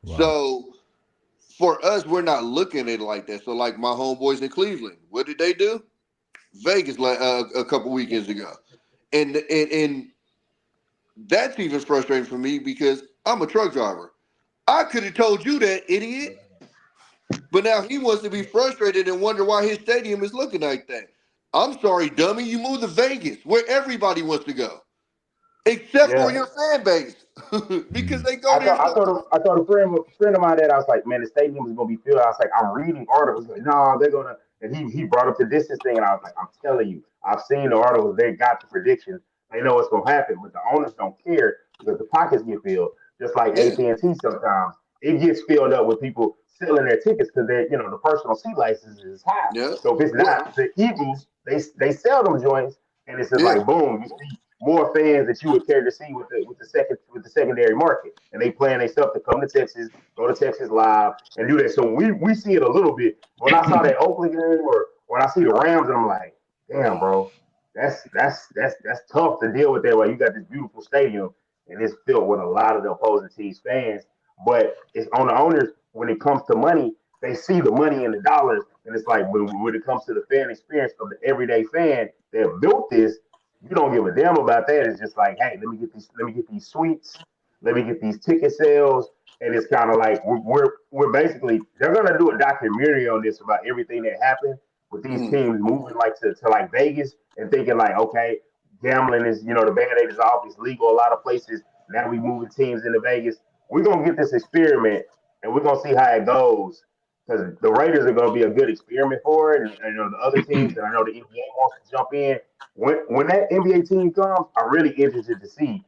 Wow. So for us, we're not looking at it like that. So like my homeboys in Cleveland, what did they do? Vegas like a couple weekends ago, and that's even frustrating for me because I'm a truck driver. I could have told you that, idiot. But now he wants to be frustrated and wonder why his stadium is looking like that. I'm sorry, dummy. You moved to Vegas, where everybody wants to go, except for your fan base, because they go there. I told a friend of mine that I was like, man, the stadium is gonna be filled. I was like, I'm reading articles. Like, no, they're gonna. And he brought up the distance thing, and I was like, I'm telling you, I've seen the articles. They got the prediction. They know what's gonna happen, but the owners don't care because the pockets get filled. Just like AT&T, sometimes it gets filled up with people selling their tickets because the personal seat license is high. Yeah. So if it's not the Eagles, they sell them joints, and it's just like boom, you see more fans that you would care to see with with the secondary market, and they plan themselves to come to Texas, go to Texas Live, and do that. So we see it a little bit. When I saw that Oakland game, or when I see the Rams, and I'm like, damn, bro, that's tough to deal with that. Way you got this beautiful stadium, and it's filled with a lot of the opposing team's fans, but it's on the owners when it comes to money. They see the money and the dollars, and it's like when it comes to the fan experience of the everyday fan that built this, you don't give a damn about that. It's just like, hey, let me get these suites, let me get these ticket sales, and it's kind of like we're basically they're gonna do a documentary on this about everything that happened with these teams moving like to like Vegas and thinking like, okay, gambling is the band-aid is off, it's legal a lot of places. Now we moving teams into Vegas. We're gonna get this experiment and we're gonna see how it goes because the Raiders are going to be a good experiment for it, and the other teams, and I know the NBA wants to jump in. When that NBA team comes, I'm really interested to see,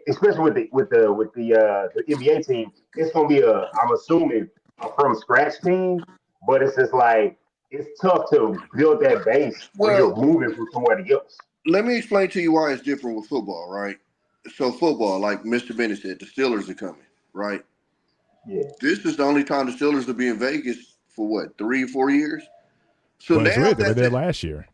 especially with the NBA team, it's going to be I'm assuming a from scratch team, but it's just like it's tough to build that base when Well, you're moving from somewhere else. let me explain to you why it's different with football, right? So football, like Mr. Bennett said, the Steelers are coming, right? Yeah. This is the only time the Steelers will be in Vegas for what, 3 or 4 years? So Well, now it's weird. They were that's there it. last year.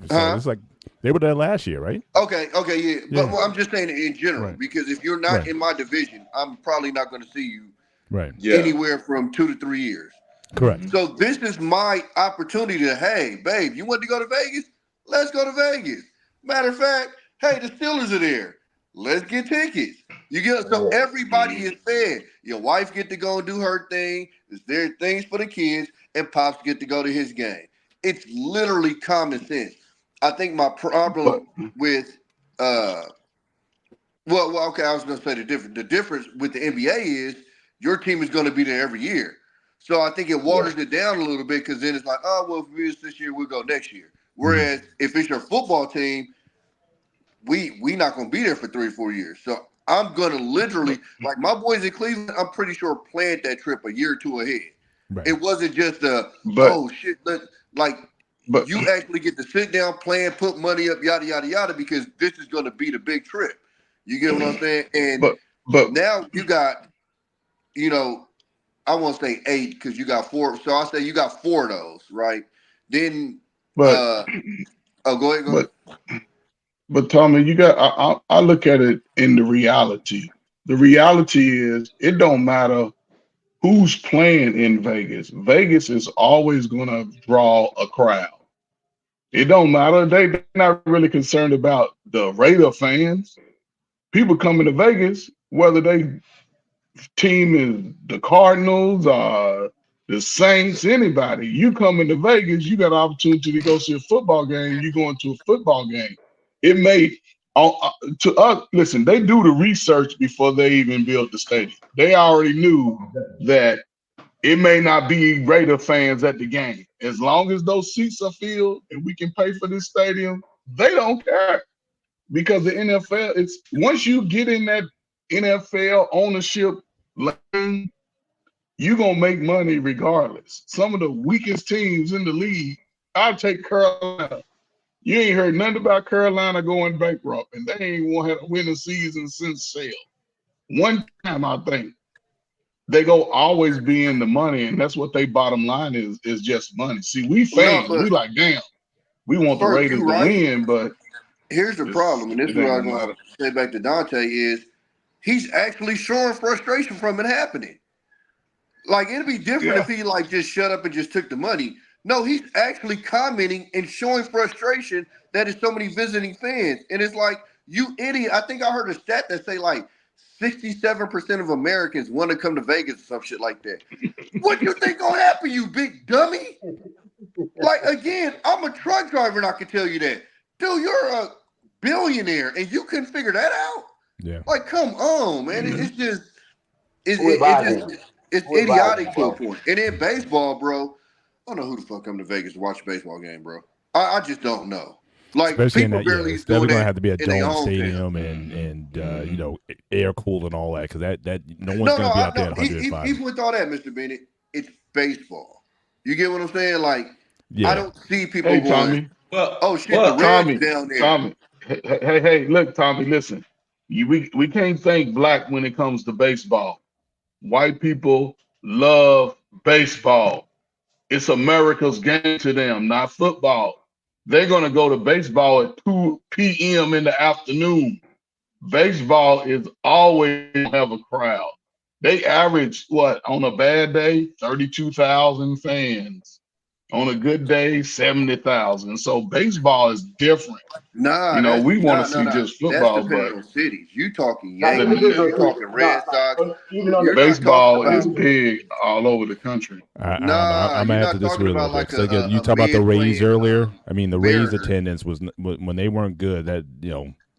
So it's like they were there last year, right? Okay, yeah. But well, I'm just saying it in general, Right. because if you're not Right. in my division, I'm probably not going to see you Right. Yeah. anywhere from 2 to 3 years. Correct. So this is my opportunity to, hey, babe, you want to go to Vegas? Let's go to Vegas. Matter of fact, hey, the Steelers are there. Let's get tickets. You get so everybody is fed. Your wife get to go and do her thing. There's things for the kids, and Pops get to go to his game. It's literally common sense. I think my problem with okay, I was gonna say the difference with the NBA is your team is gonna be there every year. So I think it waters it down a little bit because then it's like, oh well, if we miss this year, we'll go next year. Whereas if it's your football team, we not gonna be there for 3 or 4 years. So I'm gonna literally, like my boys in Cleveland, I'm pretty sure planned that trip a year or two ahead. Right. It wasn't just But you actually get to sit down, plan, put money up, yada yada yada, because this is gonna be the big trip. You get what I'm saying? And but now you got, I won't say 8 because you got 4. So I say you got 4 of those, right? Then but go ahead. but Tommy, you got I look at it in the reality. The reality is it don't matter who's playing in Vegas. Vegas is always gonna draw a crowd. It don't matter. They're not really concerned about the Raider fans. People coming to Vegas, whether they team is the Cardinals or the Saints, anybody. You come into Vegas, you got an opportunity to go see a football game. You going to a football game. It may to us. Listen, they do the research before they even build the stadium. They already knew that it may not be Raider fans at the game. As long as those seats are filled and we can pay for this stadium, they don't care. Because the NFL, it's once you get in that NFL ownership lane, you're gonna make money regardless. Some of the weakest teams in the league, I'll take Carolina. You ain't heard nothing about Carolina going bankrupt, and they ain't want to win a season since sale. One time, I think they go always be in the money, and that's what they bottom line is just money. See, we fans, we like, damn, we want the First, Raiders you to right. win, but Here's the problem, and this is it what ain't I'm gonna going matter. to say back to Dante is he's actually showing frustration from it happening. Like, it'd be different if he like just shut up and just took the money. No, he's actually commenting and showing frustration that is so many visiting fans. And it's like, you idiot. I think I heard a stat that say like 67% of Americans want to come to Vegas or some shit like that. What do you think gonna happen, you big dummy? Like, again, I'm a truck driver and I can tell you that. Dude, you're a billionaire and you couldn't figure that out? Yeah. Like, come on, man. It's just it's Who idiotic advising, to a bro? point. And in baseball, bro, I don't know who the fuck come to Vegas to watch a baseball game, bro. I just don't know. Like, Especially in people that, barely it's is doing definitely going to that have to be a in their dome hometown. stadium and air cooled and all that, because that no one's going to be out there at 105. Even with all that, Mr. Bennett, it's baseball. You get what I'm saying? Like, Yeah. I don't see people Hey, going, Tommy. oh shit, the Reds Tommy, down there. Tommy. Hey, look, Tommy, listen. We can't think black when it comes to baseball. White people love baseball. It's America's game to them, not football. They're gonna go to baseball at 2 p.m. in the afternoon. Baseball is always gonna have a crowd. They average what on a bad day, 32,000 fans. On a good day, 70,000. So baseball is different. Nah, that's We want to no, see no. just That's football, depending but on cities. You talking Now, even Yankees, just the on you cities, talking no, Red Sox. and even on You're the not talking baseball about is big all over the country. I don't know. nah. I'm gonna You're have to not talking disagree a little about bit. like So again, you a talk about the mid Rays playing earlier. I mean, the Rays Mariners. attendance was when they weren't good. That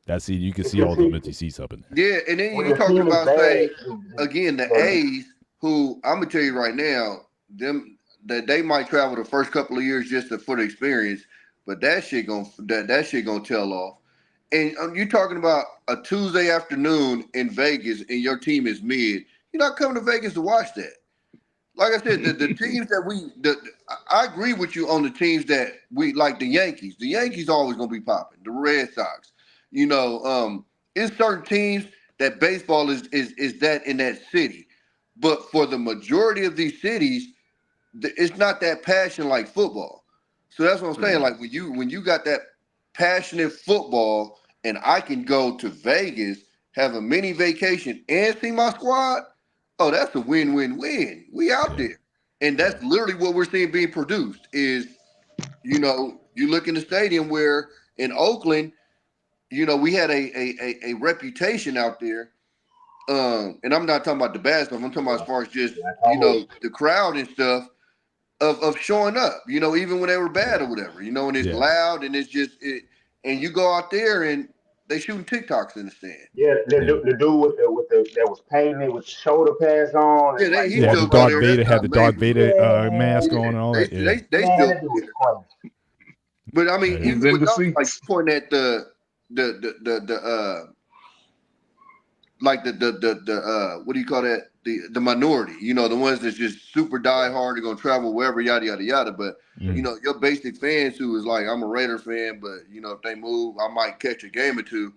that's you can if see your all those team empty seats up in there. Yeah, and then when you're your talking team is about bad, say again the the, A's, who I'm gonna tell you right now, them that they might travel the first couple of years just for the experience, but that shit gonna tell off. And you're talking about a Tuesday afternoon in Vegas, and your team is mid. You're not coming to Vegas to watch that. Like I said, the teams that I agree with you on the teams that we like the Yankees. The Yankees always gonna be popping. The Red Sox, it's certain teams that baseball is that in that city. But for the majority of these cities, it's not that passion like football. So that's what I'm saying. Mm. Like when you got that passionate football, and I can go to Vegas, have a mini vacation, and see my squad. Oh, that's a win-win-win. We out Yeah, there, and yeah, that's literally what we're seeing being produced. Is you look in the stadium where in Oakland, we had a reputation out there. And I'm not talking about the bad stuff. I'm talking about as far as just like almost the crowd and stuff of showing up, even when they were bad or whatever, and it's yeah. loud and it's just and you go out there and they shooting TikToks in the stand. yeah, Yeah. the dude with the that was painted with the shoulder pads on Yeah, and like he They had the still go walking Darth there. around. That's Vader had not the Darth major, Vader but mask Yeah, on and all they that. Yeah, they man, still that dude go was there. funny. But I mean, yeah, He's even in with the those, like seats. you pointing at the like the what do you call that? The minority, the ones that's just super die hard, they're gonna travel wherever, yada yada yada. But mm, your basic fans who is like, I'm a Raider fan, but if they move, I might catch a game or two.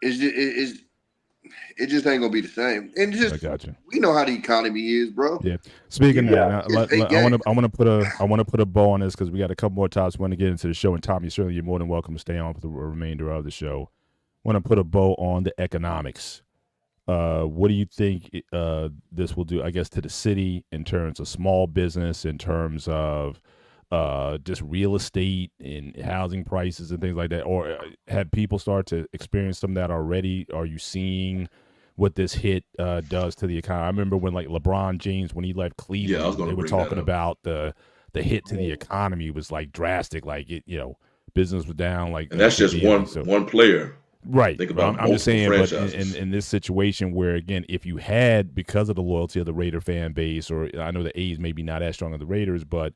It just ain't gonna be the same. And I just got you. we know how the economy is, bro. Yeah. Speaking of that, Yeah, now, It's 8 I want games. to I want to put a bow on this because we got a couple more topics we want to get into the show. And Tommy, certainly you're more than welcome to stay on for the remainder of the show. Want to put a bow on the economics. What do you think this will do? I guess to the city in terms of small business, in terms of just real estate and housing prices and things like that, or have people start to experience some of that already? Are you seeing what this hit does to the economy? I remember when like LeBron James when he left Yeah, I was Cleveland, going they to were bring that talking up. about the hit to the economy was like drastic, like business was down like And that's just severely. So one player. right, Think but about I'm just multiple saying. But in, franchises. in this situation where again, if you had because of the loyalty of the Raider fan base, or I know the A's maybe not as strong as the Raiders, but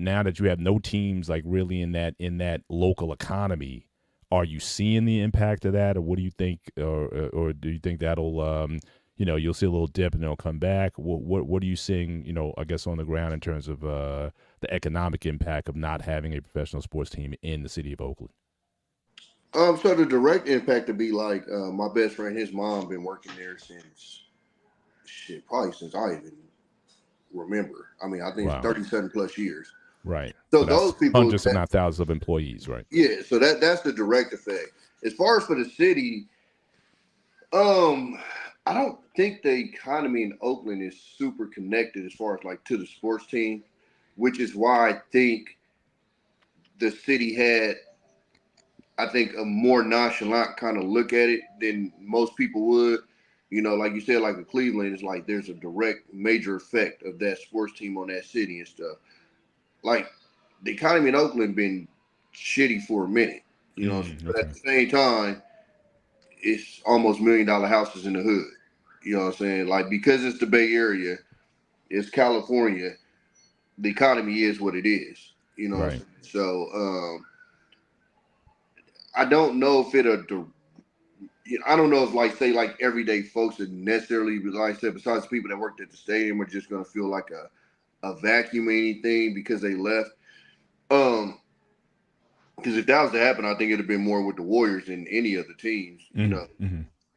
now that you have no teams like really in that local economy, are you seeing the impact of that, or what do you think, or do you think that'll you'll see a little dip and it'll come back? What are you seeing? I guess on the ground in terms of the economic impact of not having a professional sports team in the city of Oakland. So the direct impact would be like my best friend, his mom been working there since probably since I even remember. I mean, I think it's Wow. 37 plus years. Right. So So that's those people, hundreds, if not thousands, of employees, right? yeah. So that's the direct effect. As far as for the city, I don't think the economy in Oakland is super connected as far as like to the sports team, which is why I think the city had, I think, a more nonchalant kind of look at it than most people would. Like you said, like a Cleveland is like there's a direct major effect of that sports team on that city and stuff. Like the economy in Oakland been shitty for a minute, but at Okay. the same time, it's almost $1 million houses in the hood. You know what I'm saying? Like because it's the Bay Area, it's California. The economy is what it is. You know what I'm Right. saying? So I don't know if I don't know if like say like everyday folks that necessarily, like I said, besides the people that worked at the stadium, are just gonna feel like a vacuum or anything because they left. Um, Because if that was to happen, I think it'd have been more with the Warriors than any of the teams. You know,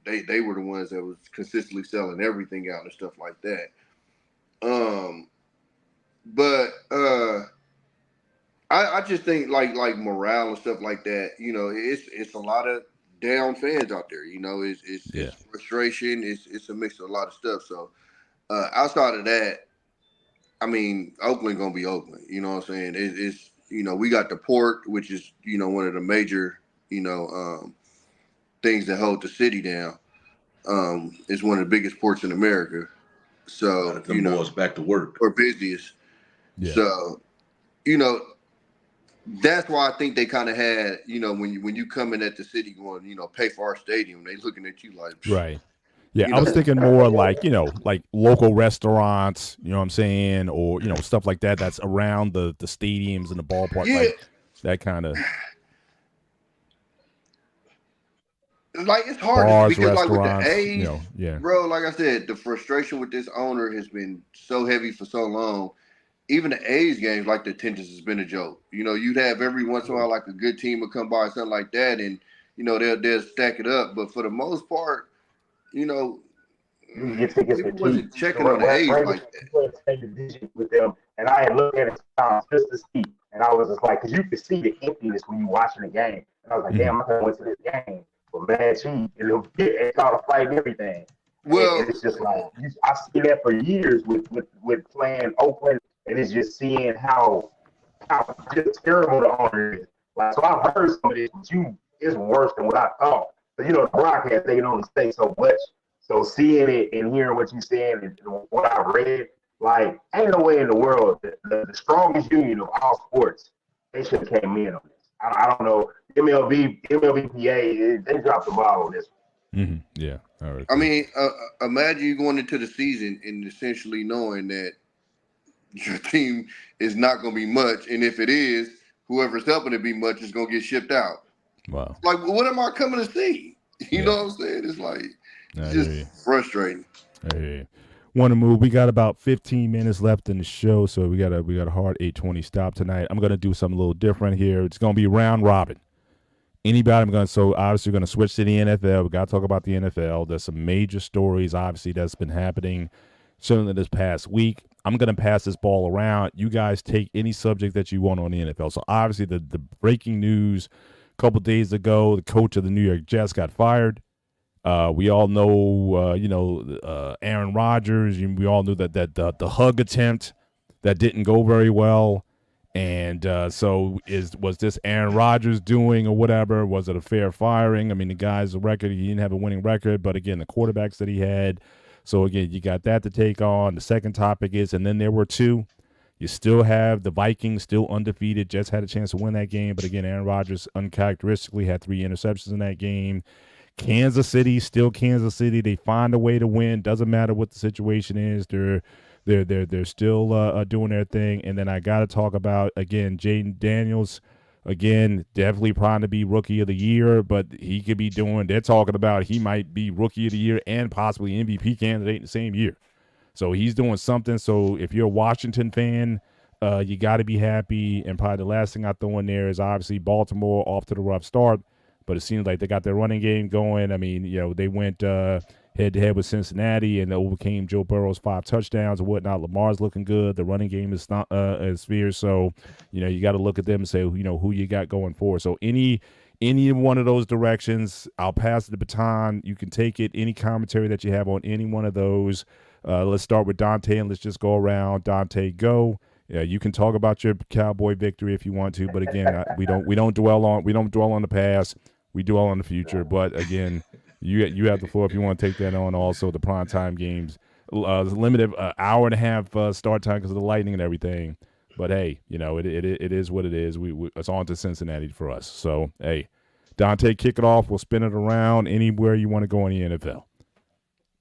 they were the ones that was consistently selling everything out and stuff like that. But I just think like morale and stuff like that. You know, it's a lot of down fans out there. You know, it's frustration. It's a mix of a lot of stuff. So outside of that, I mean, Oakland gonna be Oakland. You know what I'm saying? It's you know, we got the port, which is, you know, one of the major, you know, things that hold the city down. It's one of the biggest ports in America. So, you know, boys back to work. or busiest. Yeah. So, you know, that's why I think they kind of had, you know, when you come in at the city going, you know, pay for our stadium, they looking at you like, right. Yeah, you I was thinking more like, you know, like local restaurants, you know what I'm saying, or, you know, stuff like that that's around the stadiums and the ballpark, like that kind of. Like, it's hard bars, because like with restaurants, the A's, you know, bro, like I said, the frustration with this owner has been so heavy for so long. Even the A's games, like the attendance has been a joke. You know, you'd have every once in a while like a good team would come by or something like that, and you know they'll stack it up. But for the most part, you know, You get tickets for wasn't cheap. checking on the A's like that. With them, and I had looked at it just to see, and I was just like, because you could see the emptiness when you watching the game, and I was like, damn, I could have went to this game for mad cheap, and it caught a fight and everything. well, and it's just like I seen that for years with playing Oakland, and it's just seeing how just terrible the owner is. Like, so I've heard some of this, but it's worse than what I thought. So you know, the broadcast they can only say so much. So seeing it and hearing what you're saying and what I read, like, ain't no way in the world the strongest union of all sports, they should have came in on this. I don't know. MLBPA, they dropped the ball on this. Yeah. All right. I mean, imagine you going into the season and essentially knowing that your team is not going to be much, and if it is, whoever's helping it be much is going to get shipped out. Wow. Like, what am I coming to see? You know what I'm saying? It's like just frustrating. Hey, want to move? We got about 15 minutes left in the show, so we got a hard 8:20 stop tonight. I'm gonna do something a little different here. It's gonna be round robin. Anybody? So obviously we're gonna switch to the NFL. We gotta talk about the NFL. There's some major stories, obviously, that's been happening certainly this past week. I'm gonna pass this ball around. You guys take any subject that you want on the NFL. So obviously the breaking news a couple days ago, the coach of the New York Jets got fired. We all know, Aaron Rodgers. We all knew that the hug attempt that didn't go very well, and was this Aaron Rodgers doing or whatever? Was it a fair firing? I mean, the guy's record, he didn't have a winning record, but again, the quarterbacks that he had. So again, you got that to take on. The second topic is, and then there were two. You still have the Vikings still undefeated. Jets had a chance to win that game, but again, Aaron Rodgers uncharacteristically had 3 interceptions in that game. Kansas City, still Kansas City. They find a way to win. Doesn't matter what the situation is. They're still doing their thing. And then I got to talk about, again, Jaden Daniels. Again, definitely trying to be Rookie of the Year, but he could be doing. They're talking about he might be Rookie of the Year and possibly MVP candidate in the same year. So he's doing something. So if you're a Washington fan, you got to be happy. And probably the last thing I throw in there is obviously Baltimore off to the rough start. But it seems like they got their running game going. I mean, you know, they went head-to-head with Cincinnati and overcame Joe Burrow's 5 touchdowns and whatnot. Lamar's looking good. The running game is not fierce. So, you know, you got to look at them and say, you know, who you got going for. So any one of those directions, I'll pass the baton. You can take it. Any commentary that you have on any one of those. Let's start with Dante and let's just go around. Dante, go. Yeah, you can talk about your Cowboy victory if you want to, but again, we don't dwell on the past. We dwell on the future. But again, you have the floor if you want to take that on. Also, the primetime games, limited hour and a half start time because of the lightning and everything. But hey, you know it is what it is. It's on to Cincinnati for us. So hey, Dante, kick it off. We'll spin it around anywhere you want to go in the NFL.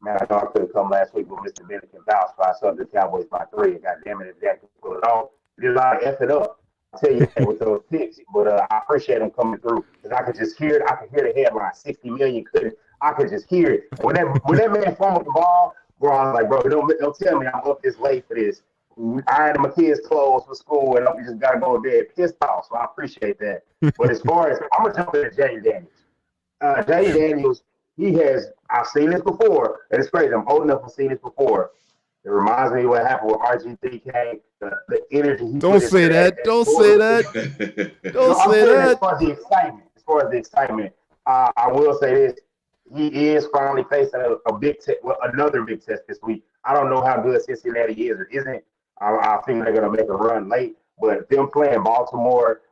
Man, I thought I could have come last week with Mr. Bennett and vouch, but I saw the Cowboys by 3. And goddamn it, if Dak can pull it off, did a lot of F it up. I'll tell you that with those picks, but I appreciate them coming through because I could just hear it. I could hear the headline, 60 million couldn't. I could just hear it. When that man fumbled the ball, bro, I was like, bro, don't tell me I'm up this late for this. ironing my kids' clothes for school, and I just gotta go to bed pissed off. So I appreciate that. But as far as I'm gonna jump into Jay Daniels. Jay Daniels, he has. I've seen this before, and it's crazy. I'm old enough to see this before. It reminds me of what happened with RG3K. The energy he Don't put into say that. Don't say that. Don't No, I'm say saying as that. far as the excitement, I will say this: he is finally facing a big another big test this week. I don't know how good Cincinnati is or isn't. I think they're going to make a run late, but them playing Baltimore,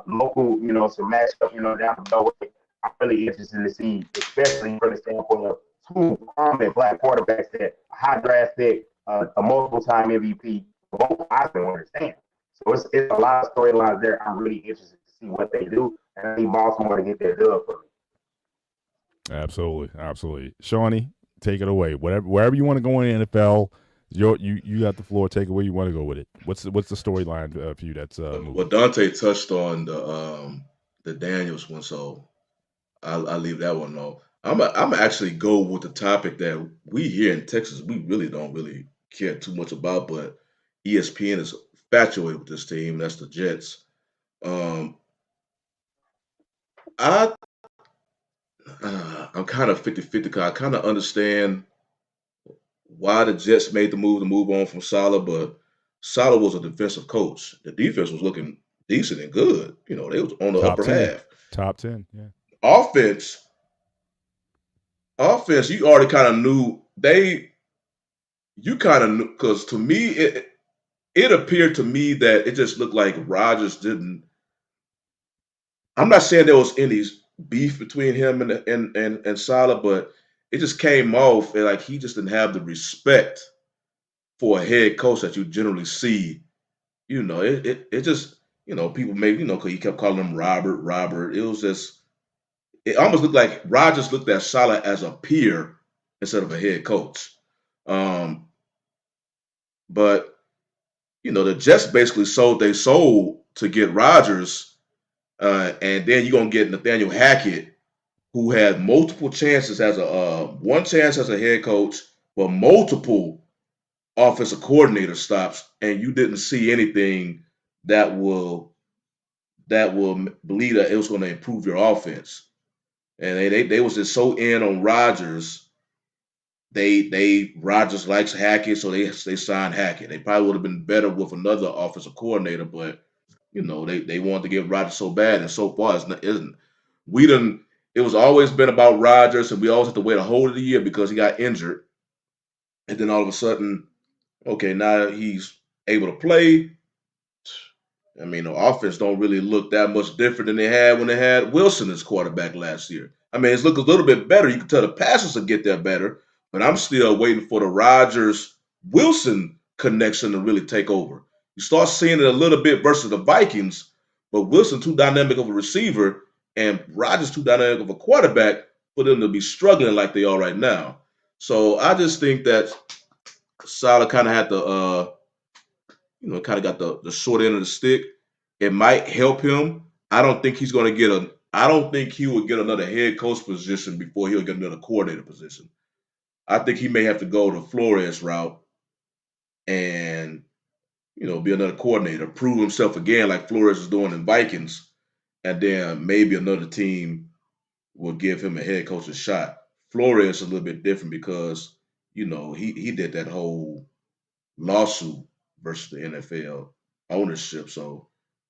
local, some matchup, down the way. I'm really interested to see, especially from the standpoint of two prominent black quarterbacks that a high draft pick, a multiple-time MVP, both Heisman winners. Damn. So it's a lot of storylines there. I'm really interested to see what they do, and I need Baltimore to get their dub for me. Absolutely. Shawnee, take it away. Wherever you want to go in the NFL, you got the floor. Take it where you want to go with it. What's the storyline for you that's moving? Well, Dante touched on the Daniels one, so I'll leave that one alone. I'm actually go with the topic that we here in Texas we really don't really care too much about, but ESPN is infatuated with this team. That's the Jets. Um, I I'm kind of 50-50 because I kind of understand why the Jets made the move to move on from Salah, but Salah was a defensive coach. The defense was looking decent and good. They was on the Top upper 10. half. Top 10, yeah. Offense, you already kind of knew you kind of knew because to me it appeared to me that it just looked like Rodgers didn't. I'm not saying there was any beef between him and Salah, but it just came off like he just didn't have the respect for a head coach that you generally see. It just people maybe because he kept calling him Robert. It was just it almost looked like Rodgers looked at Salah as a peer instead of a head coach. But the Jets basically sold they sold to get Rodgers, and then you're gonna get Nathaniel Hackett, who had multiple chances as a one chance as a head coach, but multiple offensive coordinator stops, and you didn't see anything that will believe that it was going to improve your offense. And they was just so in on Rodgers. Rodgers likes Hackett, so they signed Hackett. They probably would have been better with another offensive coordinator, but they wanted to get Rodgers so bad, and so far isn't. We done. It was always been about Rodgers, and we always have to wait a whole of the year because he got injured, and then all of a sudden, okay, now he's able to play. I mean, the offense don't really look that much different than they had when they had Wilson as quarterback last year. I mean, it's looking a little bit better. You can tell the passes will get there better, but I'm still waiting for the Rodgers Wilson connection to really take over. You start seeing it a little bit versus the Vikings, but Wilson too dynamic of a receiver and Rodgers too dynamic of a quarterback for them to be struggling like they are right now. So I just think that Salah kind of had to kind of got the short end of the stick. It might help him. I don't think he's going to get a. I don't think he would get another head coach position before he'll get another coordinator position. I think he may have to go the Flores route and be another coordinator, prove himself again like Flores is doing in Vikings, and then maybe another team will give him a head coach's shot. Flores is a little bit different because he did that whole lawsuit versus the NFL ownership, so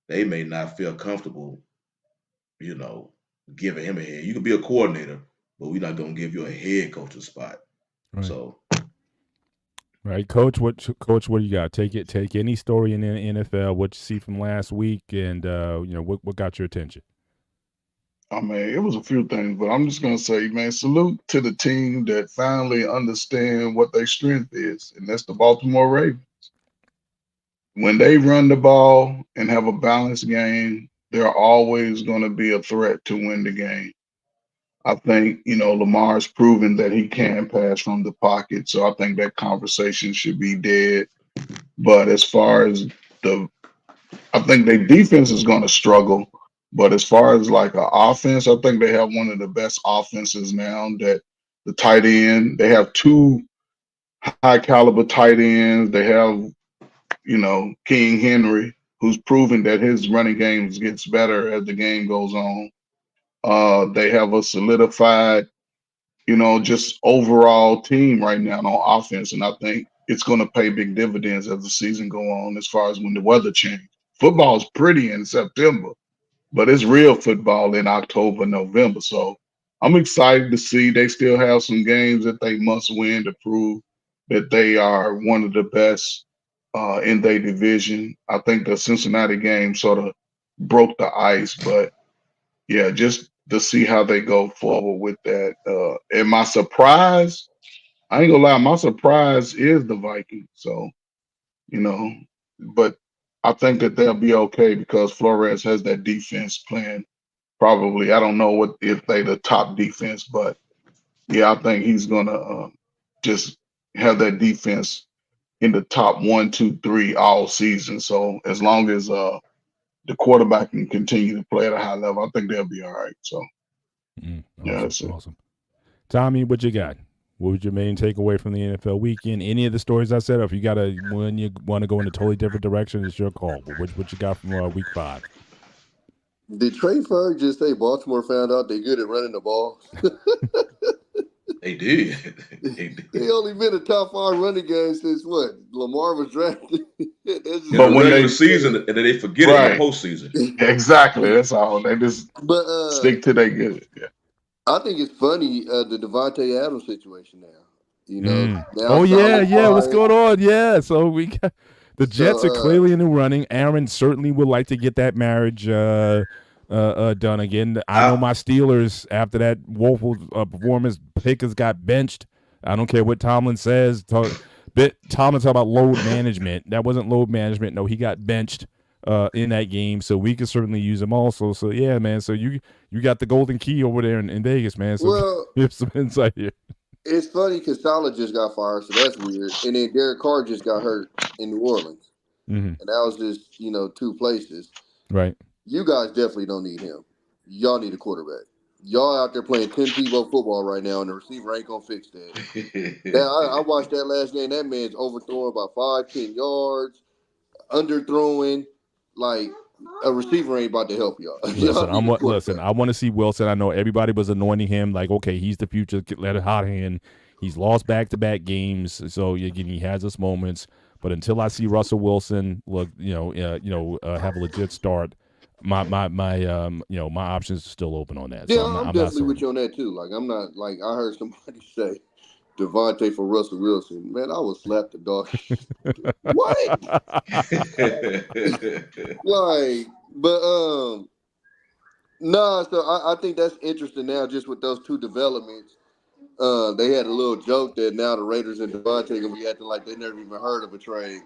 they may not feel comfortable, you know, giving him a head. You can be a coordinator, but we're not gonna give you a head coaching spot. Right. So Right, Coach. What do you got? Take any story in the NFL. What you see from last week, and what got your attention? I mean, it was a few things, but I'm just gonna say, man, salute to the team that finally understand what their strength is, and that's the Baltimore Ravens. When they run the ball and have a balanced game, they're always going to be a threat to win the game. I think, Lamar's proven that he can pass from the pocket, so I think that conversation should be dead. But as far as I think their defense is going to struggle. But as far as like an offense, I think they have one of the best offenses now. That the tight end, they have two high caliber tight ends. They have King Henry, who's proven that his running game gets better as the game goes on. They have a solidified, just overall team right now on offense, and I think it's going to pay big dividends as the season go on. As far as when the weather changes, football's pretty in September, but it's real football in October, November. So I'm excited to see they still have some games that they must win to prove that they are one of the best in their division. I think the Cincinnati game sort of broke the ice, but yeah, just to see how they go forward with that. And my surprise, I ain't gonna lie, my surprise is the Vikings. So, you know, but I think that they'll be okay because Flores has that defense playing probably. I don't know what if they the top defense, but yeah, I think he's gonna just have that defense in the top 1, 2, 3 all season. So as long as the quarterback can continue to play at a high level, I think they'll be all right. So yeah, that's it. Awesome. Tommy, what you got? What was your main takeaway from the NFL weekend? Any of the stories I said, or if you got when you want to go in a totally different direction, it's your call. But what you got from week 5? Did Trey Ferg just say Baltimore found out they're good at running the ball? They did. They did. They only been a top 5 running game since what? Lamar was drafted. In the regular season, and then they forget it in the postseason. Exactly. That's all. They just stick to their good. Yeah. I think it's funny the Devontae Adams situation now. Now oh yeah. What's going on? Yeah. So we got the Jets are clearly in the running. Aaron certainly would like to get that marriage done again. I know my Steelers after that woeful performance, Pickens got benched. I don't care what Tomlin says. Tomlin talk about load management. That wasn't load management. No, he got benched in that game, so we could certainly use him also. So yeah, man. So you got the golden key over there in Vegas, man. So you have some insight here. It's funny because Saleh just got fired, so that's weird. And then Derek Carr just got hurt in New Orleans, and that was just 2 places. Right. You guys definitely don't need him. Y'all need a quarterback. Y'all out there playing 10 people football right now, and the receiver ain't gonna fix that. I watched that last game. That man's overthrowing about 5-10 yards, underthrowing. Like a receiver ain't about to help y'all. Listen, I want to see Wilson. I know everybody was anointing him like, okay, he's the future. Let it hot hand. He's lost back-to-back games, so again, he has his moments. But until I see Russell Wilson look, have a legit start, my options are still open on that. Yeah, so I'm definitely with you on that too. Like I'm not like I heard somebody say Devontae for Russell Wilson. Man, I would slap the dog. What? So I think that's interesting now, just with those 2 developments. They had a little joke that now the Raiders and Devontae gonna be acting like they never even heard of a trade.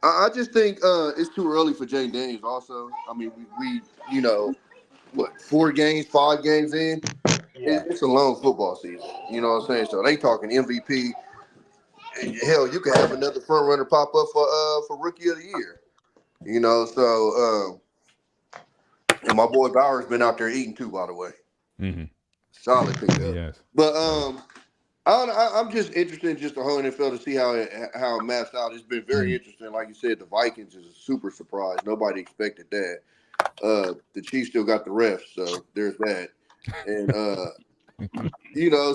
I just think it's too early for Jay Daniels. Also, I mean, we 4 games, 5 games in. Yeah. It's a long football season. You know what I'm saying? So they talking MVP. Hell, you could have another front runner pop up for Rookie of the Year. And my boy Bauer's been out there eating too, by the way. Solid pickup. Yes. But I'm just interested in just the whole NFL to see how it maps out. It's been very interesting. Like you said, the Vikings is a super surprise. Nobody expected that. The Chiefs still got the refs, so there's that. And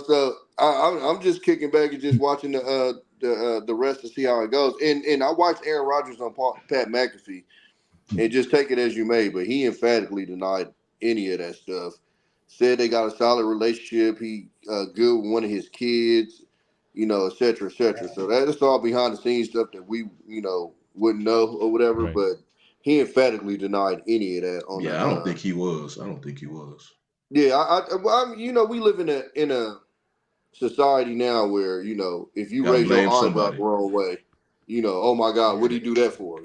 so I'm just kicking back and just watching the rest to see how it goes. And I watched Aaron Rodgers on Pat McAfee, and just take it as you may, but he emphatically denied any of that stuff. Said they got a solid relationship. He good with one of his kids, et cetera, et cetera. So that's all behind the scenes stuff that we, wouldn't know or whatever. Right. But he emphatically denied any of that. I don't think he was. Yeah, we live in a society now where if you raise your eyebrow the wrong way, oh my God, what did he do that for?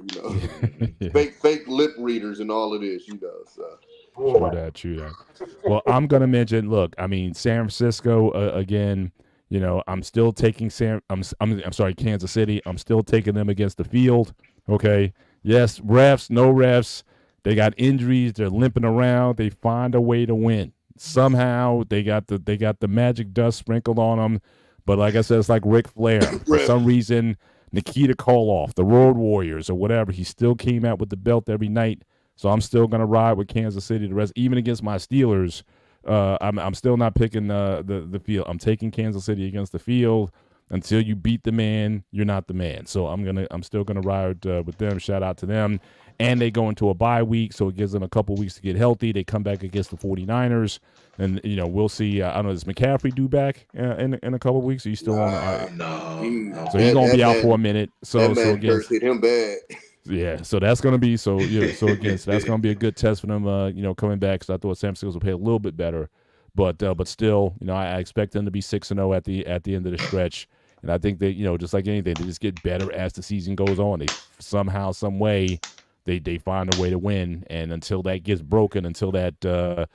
Fake lip readers and all of this, So. True that. Well, I'm gonna mention. Look, I mean, San Francisco again. I'm still taking Kansas City. I'm still taking them against the field. Okay. Yes, refs, no refs. They got injuries. They're limping around. They find a way to win. Somehow they got the magic dust sprinkled on them. But like I said, it's like Ric Flair. For some reason, Nikita Koloff, the Road Warriors or whatever, he still came out with the belt every night. So I'm still gonna ride with Kansas City the rest, even against my Steelers. I'm still not picking the field. I'm taking Kansas City against the field. Until you beat the man, you're not the man. So I'm still gonna ride with them. Shout out to them. And they go into a bye week, so it gives them a couple weeks to get healthy. They come back against the 49ers, and we'll see. I don't know, does McCaffrey do back in a couple of weeks? Are you still on? No. So he's gonna be out for a minute. So against hit him bad. Yeah, so that's gonna be so that's gonna be a good test for them. Coming back, because I thought San Francisco would play a little bit better, but still, I expect them to be 6-0 at the end of the stretch. And I think they, just like anything, they just get better as the season goes on. They somehow, some way, they find a way to win. And until that gets broken, until that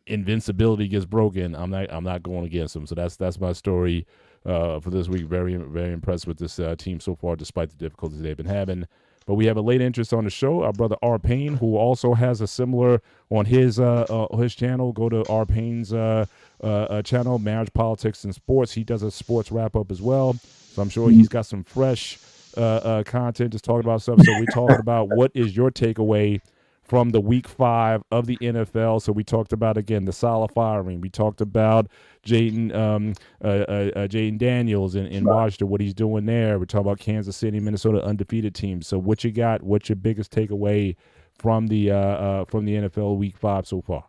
invincibility gets broken, I'm not going against them. So that's my story for this week. Very, very impressed with this team so far, despite the difficulties they've been having. But we have a late interest on the show. Our brother R. Payne, who also has a similar on his channel. Go to R. Payne's channel, Marriage, Politics, and Sports. He does a sports wrap up as well. So I'm sure he's got some fresh content to talk about stuff. So we talked about what is your takeaway from the week 5 of the NFL. So we talked about, again, the Salah firing. We talked about Jaden Daniels in Washington, what he's doing there. We talked about Kansas City, Minnesota, undefeated teams. So what you got? What's your biggest takeaway from the NFL week 5 so far?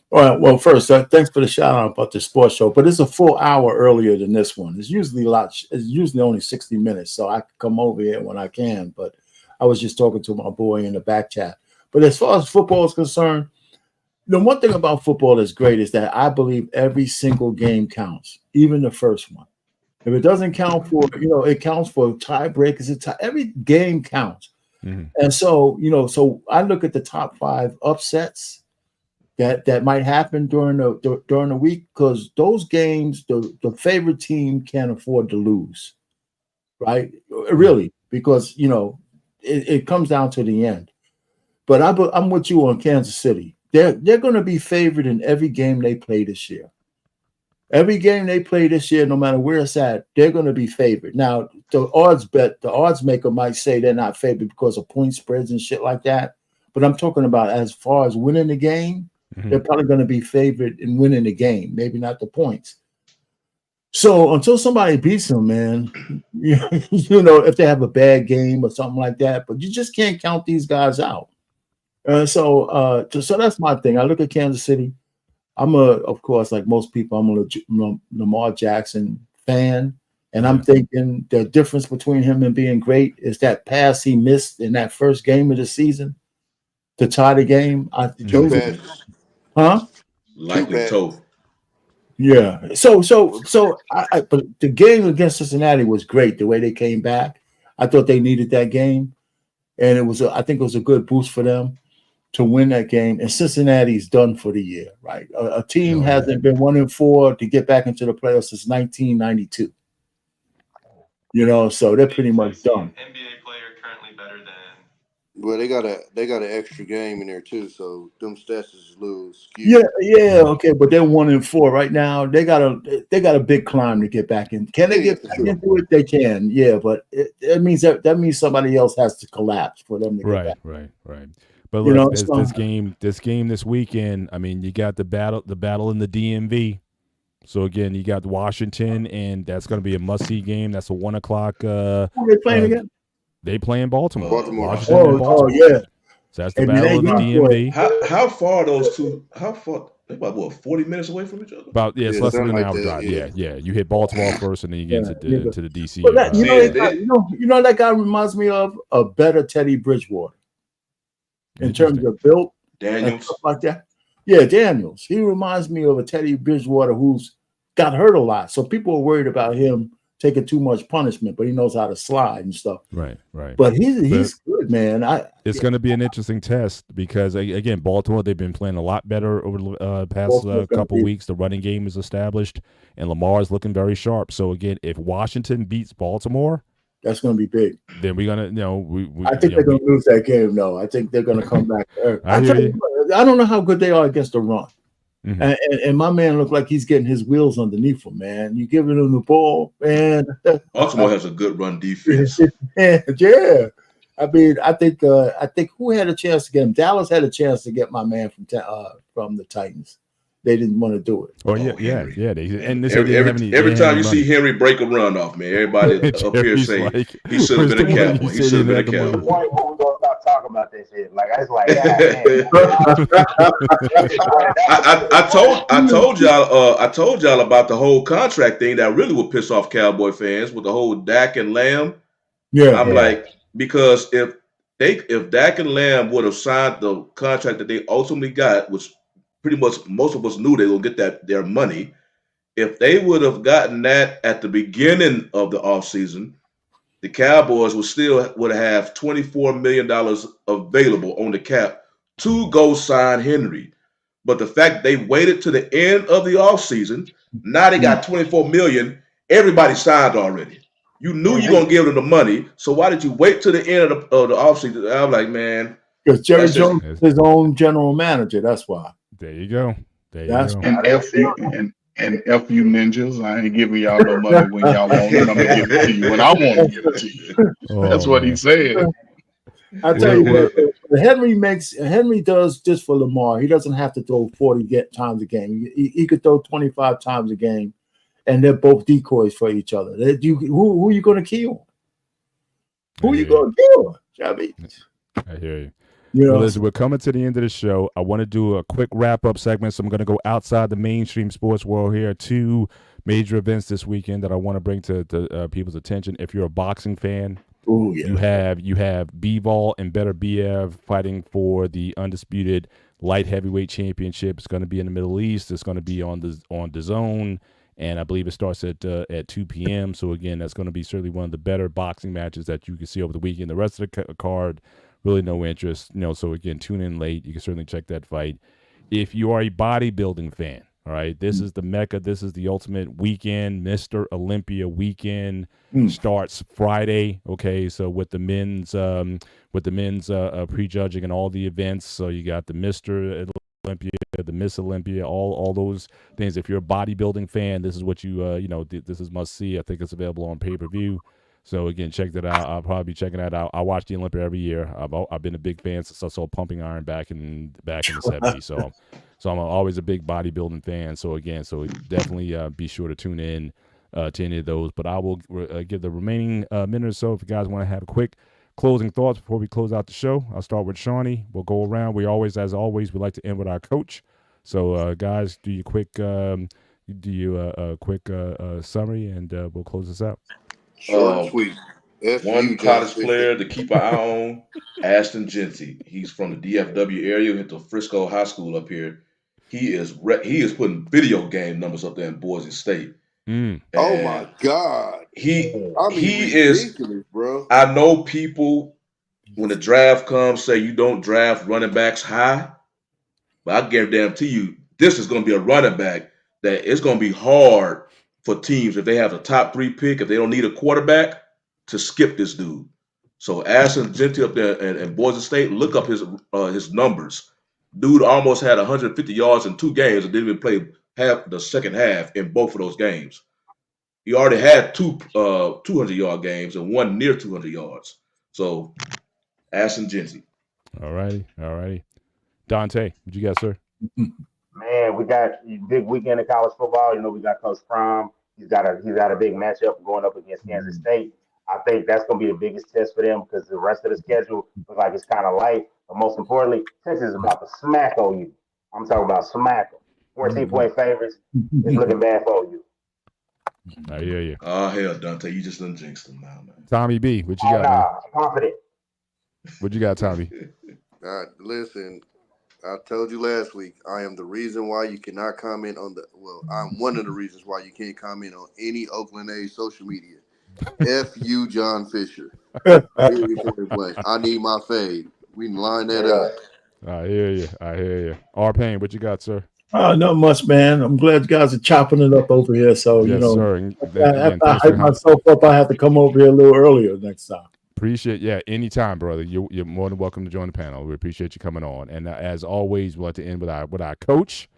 All right. Well, first, thanks for the shout out about the sports show, but it's a full hour earlier than this one. It's usually only 60 minutes, so I can come over here when I can. But I was just talking to my boy in the back chat. But as far as football is concerned, the one thing about football that's great is that I believe every single game counts, even the first one. If it doesn't count for, it counts for tiebreakers. Every game counts. Mm-hmm. And so, so I look at the top 5 upsets that might happen during the week, because those games, the favorite team can't afford to lose, right? Really, because, it comes down to the end. But I'm with you on Kansas City. They're going to be favored in every game they play this year. Every game they play this year, no matter where it's at, they're going to be favored. Now, the odds maker might say they're not favored because of point spreads and shit like that. But I'm talking about as far as winning the game, they're probably going to be favored in winning the game, maybe not the points. So until somebody beats them, man, if they have a bad game or something like that, but you just can't count these guys out. So that's my thing. I look at Kansas City. Of course, like most people, I'm a Lamar Jackson fan, and I'm thinking the difference between him and being great is that pass he missed in that first game of the season to tie the game. Likely toe. Yeah. So but the game against Cincinnati was great. The way they came back, I thought they needed that game, and I think it was a good boost for them to win that game. And Cincinnati's done for the year, right? A team hasn't been 1-4 to get back into the playoffs since 1992. So they're pretty much done. NBA player currently better than. Well, they got an extra game in there too, so them stats is a little skewed. Yeah, okay, but they're 1-4 right now. They got a big climb to get back in. Can they get back into it? They can, yeah, but it means that means somebody else has to collapse for them to get back. Right. But look, this game this weekend. I mean, you got the battle in the DMV. So again, you got Washington, and that's going to be a must-see game. That's a 1:00. Who are they playing again? They play in Baltimore. Oh, yeah. So that's the battle of the DMV. How far are those two? How far? They're about 40 minutes away from each other. About it's less than an hour drive. Yeah. You hit Baltimore first, and then you get to the DC. But that guy reminds me of a better Teddy Bridgewater in terms of built Daniels, and stuff like that. Yeah, Daniels. He reminds me of a Teddy Bridgewater who's got hurt a lot, so people are worried about him taking too much punishment, but he knows how to slide and stuff. Right. But he's good, man. It's going to be an interesting test because, again, Baltimore, they've been playing a lot better over the past couple weeks. The running game is established, and Lamar is looking very sharp. So, again, if Washington beats Baltimore, that's going to be big. Then we're going to, I think they're going to lose that game, though. I think they're going to come back. I don't know how good they are against the run. And my man looked like he's getting his wheels underneath him, man. You giving him the ball, man. Baltimore has a good run defense. Yeah. I mean, I think who had a chance to get him? Dallas had a chance to get my man from the Titans. They didn't want to do it. Oh, yeah. And every time you see Henry break a run off, man, everybody up here say he should have been a Cowboy. He should have been a Cowboy. We're gonna stop talking about this shit. Like it's like, I told y'all about the whole contract thing that really would piss off Cowboy fans with the whole Dak and Lamb. Yeah, I'm like, because if Dak and Lamb would have signed the contract that they ultimately got, which pretty much most of us knew they would get their money. If they would have gotten that at the beginning of the offseason, the Cowboys would have $24 million available on the cap to go sign Henry. But the fact they waited to the end of the offseason, now they got $24 million. Everybody signed already. You knew you were going to give them the money, so why did you wait to the end of the offseason? I'm like, man. Because Jerry Jones is his own general manager, that's why. There you go. And F you ninjas. I ain't giving y'all no money when y'all want it. I'm gonna give it to you when I want to give it to you. That's what he said. I tell you what, Henry does just for Lamar. He doesn't have to throw 40 times a game. He could throw 25 times a game, and they're both decoys for each other. Who are you going to kill? Who are you going to kill? Shabby? I hear you. Well, listen, we're coming to the end of the show. I want to do a quick wrap-up segment, so I'm going to go outside the mainstream sports world here. 2 major events this weekend that I want to bring to people's attention. If you're a boxing fan, you have Bivol and Better Biev fighting for the undisputed light heavyweight championship. It's going to be in the Middle East. It's going to be on the zone, and I believe it starts at 2 p.m. So again, that's going to be certainly one of the better boxing matches that you can see over the weekend. The rest of the card, really no interest, so again, tune in late. You can certainly check that fight. If you are a bodybuilding fan, all right, this is the Mecca. This is the ultimate weekend. Mr. Olympia weekend starts Friday. Okay, so with the men's prejudging and all the events. So you got the Mr. Olympia, the Miss Olympia, all those things. If you're a bodybuilding fan, this is what you this is must see. I think it's available on pay-per-view. So again, check that out. I'll probably be checking that out. I watch the Olympia every year. I've been a big fan since I saw Pumping Iron back in the 70s. So I'm always a big bodybuilding fan. So definitely be sure to tune in to any of those. But I will give the remaining minute or so if you guys want to have a quick closing thoughts before we close out the show. I'll start with Shawnee. We'll go around. As always, we like to end with our coach. So guys, do you quick summary and we'll close this out. Short and sweet. One college player to keep an eye on, Ashton Genty. He's from the DFW area, went to Frisco High School up here. He is putting video game numbers up there in Boise State. Oh my God. He is, bro. I know people when the draft comes say you don't draft running backs high, but I guarantee you this is going to be a running back that it's going to be hard for teams if they have a top 3 pick, if they don't need a quarterback, to skip this dude. So Ashton Genty up there in Boise State, look up his numbers. Dude almost had 150 yards in 2 games and didn't even play half the second half in both of those games. He already had 2 200-yard games and 1 near 200 yards. So Ashton Genty. All righty. Dante, what you got, sir? Man, we got a big weekend of college football. We got Coach Prime. He's got a big matchup going up against Kansas State. I think that's going to be the biggest test for them because the rest of the schedule looks like it's kind of light. But most importantly, Texas is about to smack OU. I'm talking about smack them. 14-point favorites. It's looking bad for OU. I hear you. Oh, hell, Dante, you just done jinxed them now, man. Tommy B, what you got, man? I'm confident. What you got, Tommy? Listen, I told you last week, I am the reason why you cannot comment on I'm one of the reasons why you can't comment on any Oakland A's social media. F you, John Fisher. I need my fade. We can line that up. I hear you. R-Pain, what you got, sir? Not much, man. I'm glad you guys are chopping it up over here. So, yes, sir. After I hype myself up, I have to come over here a little earlier next time. Appreciate, anytime, brother. You're more than welcome to join the panel. We appreciate you coming on. And as always, we like to end with our coach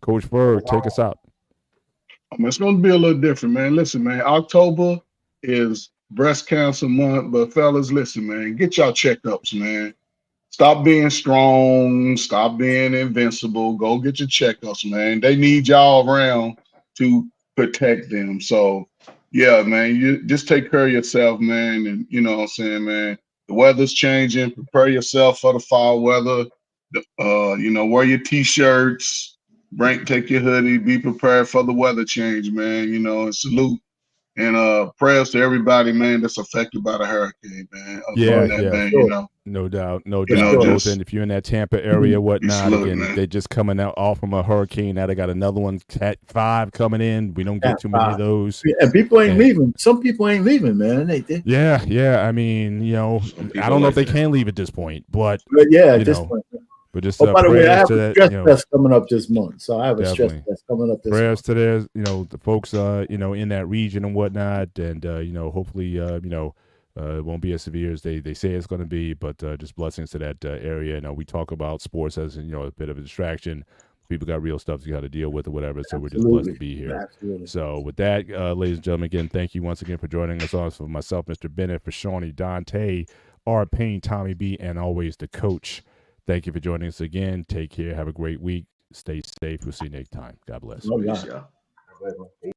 Coach Ferg, take us out. It's going to be a little different, man. Listen, man, October is breast cancer month, but fellas, listen, man, get y'all checkups, man. Stop being strong. Stop being invincible. Go get your checkups, man. They need y'all around to protect them. So, yeah, man, you just take care of yourself, man. And you know what I'm saying, man. The weather's changing. Prepare yourself for the fall weather. Wear your t-shirts. Take your hoodie. Be prepared for the weather change, man. And salute. And prayers to everybody, man, that's affected by the hurricane, man. Yeah, That, yeah. man, Sure. No doubt, no You know, doubt. just- Both in, if you're in that Tampa area, whatnot, salute, again, man. they just coming out off from a hurricane. Now they got another one, Cat 5 coming in. We don't get Cat too many 5. of those. And people ain't And- leaving. Some people ain't leaving, man. They Yeah. I mean, I don't know if they can leave at this point, but But yeah, at you this know, point. but just Oh, by the way, I prayers have to a that, stress test coming up this month. So I have a Definitely. stress test coming up this prayers month. to their, the folks, in that region and whatnot, and hopefully, it won't be as severe as they say it's going to be, but just blessings to that area. We talk about sports as a bit of a distraction. People got real stuff you got to deal with or whatever, so we're just blessed to be here. Absolutely. So with that, ladies and gentlemen, again, thank you once again for joining us on. For myself, Mr. Bennett, for Shawnee, Dante, R. Payne, Tommy B, and always the coach. Thank you for joining us again. Take care. Have a great week. Stay safe. We'll see you next time. God bless. All right. Peace, y'all.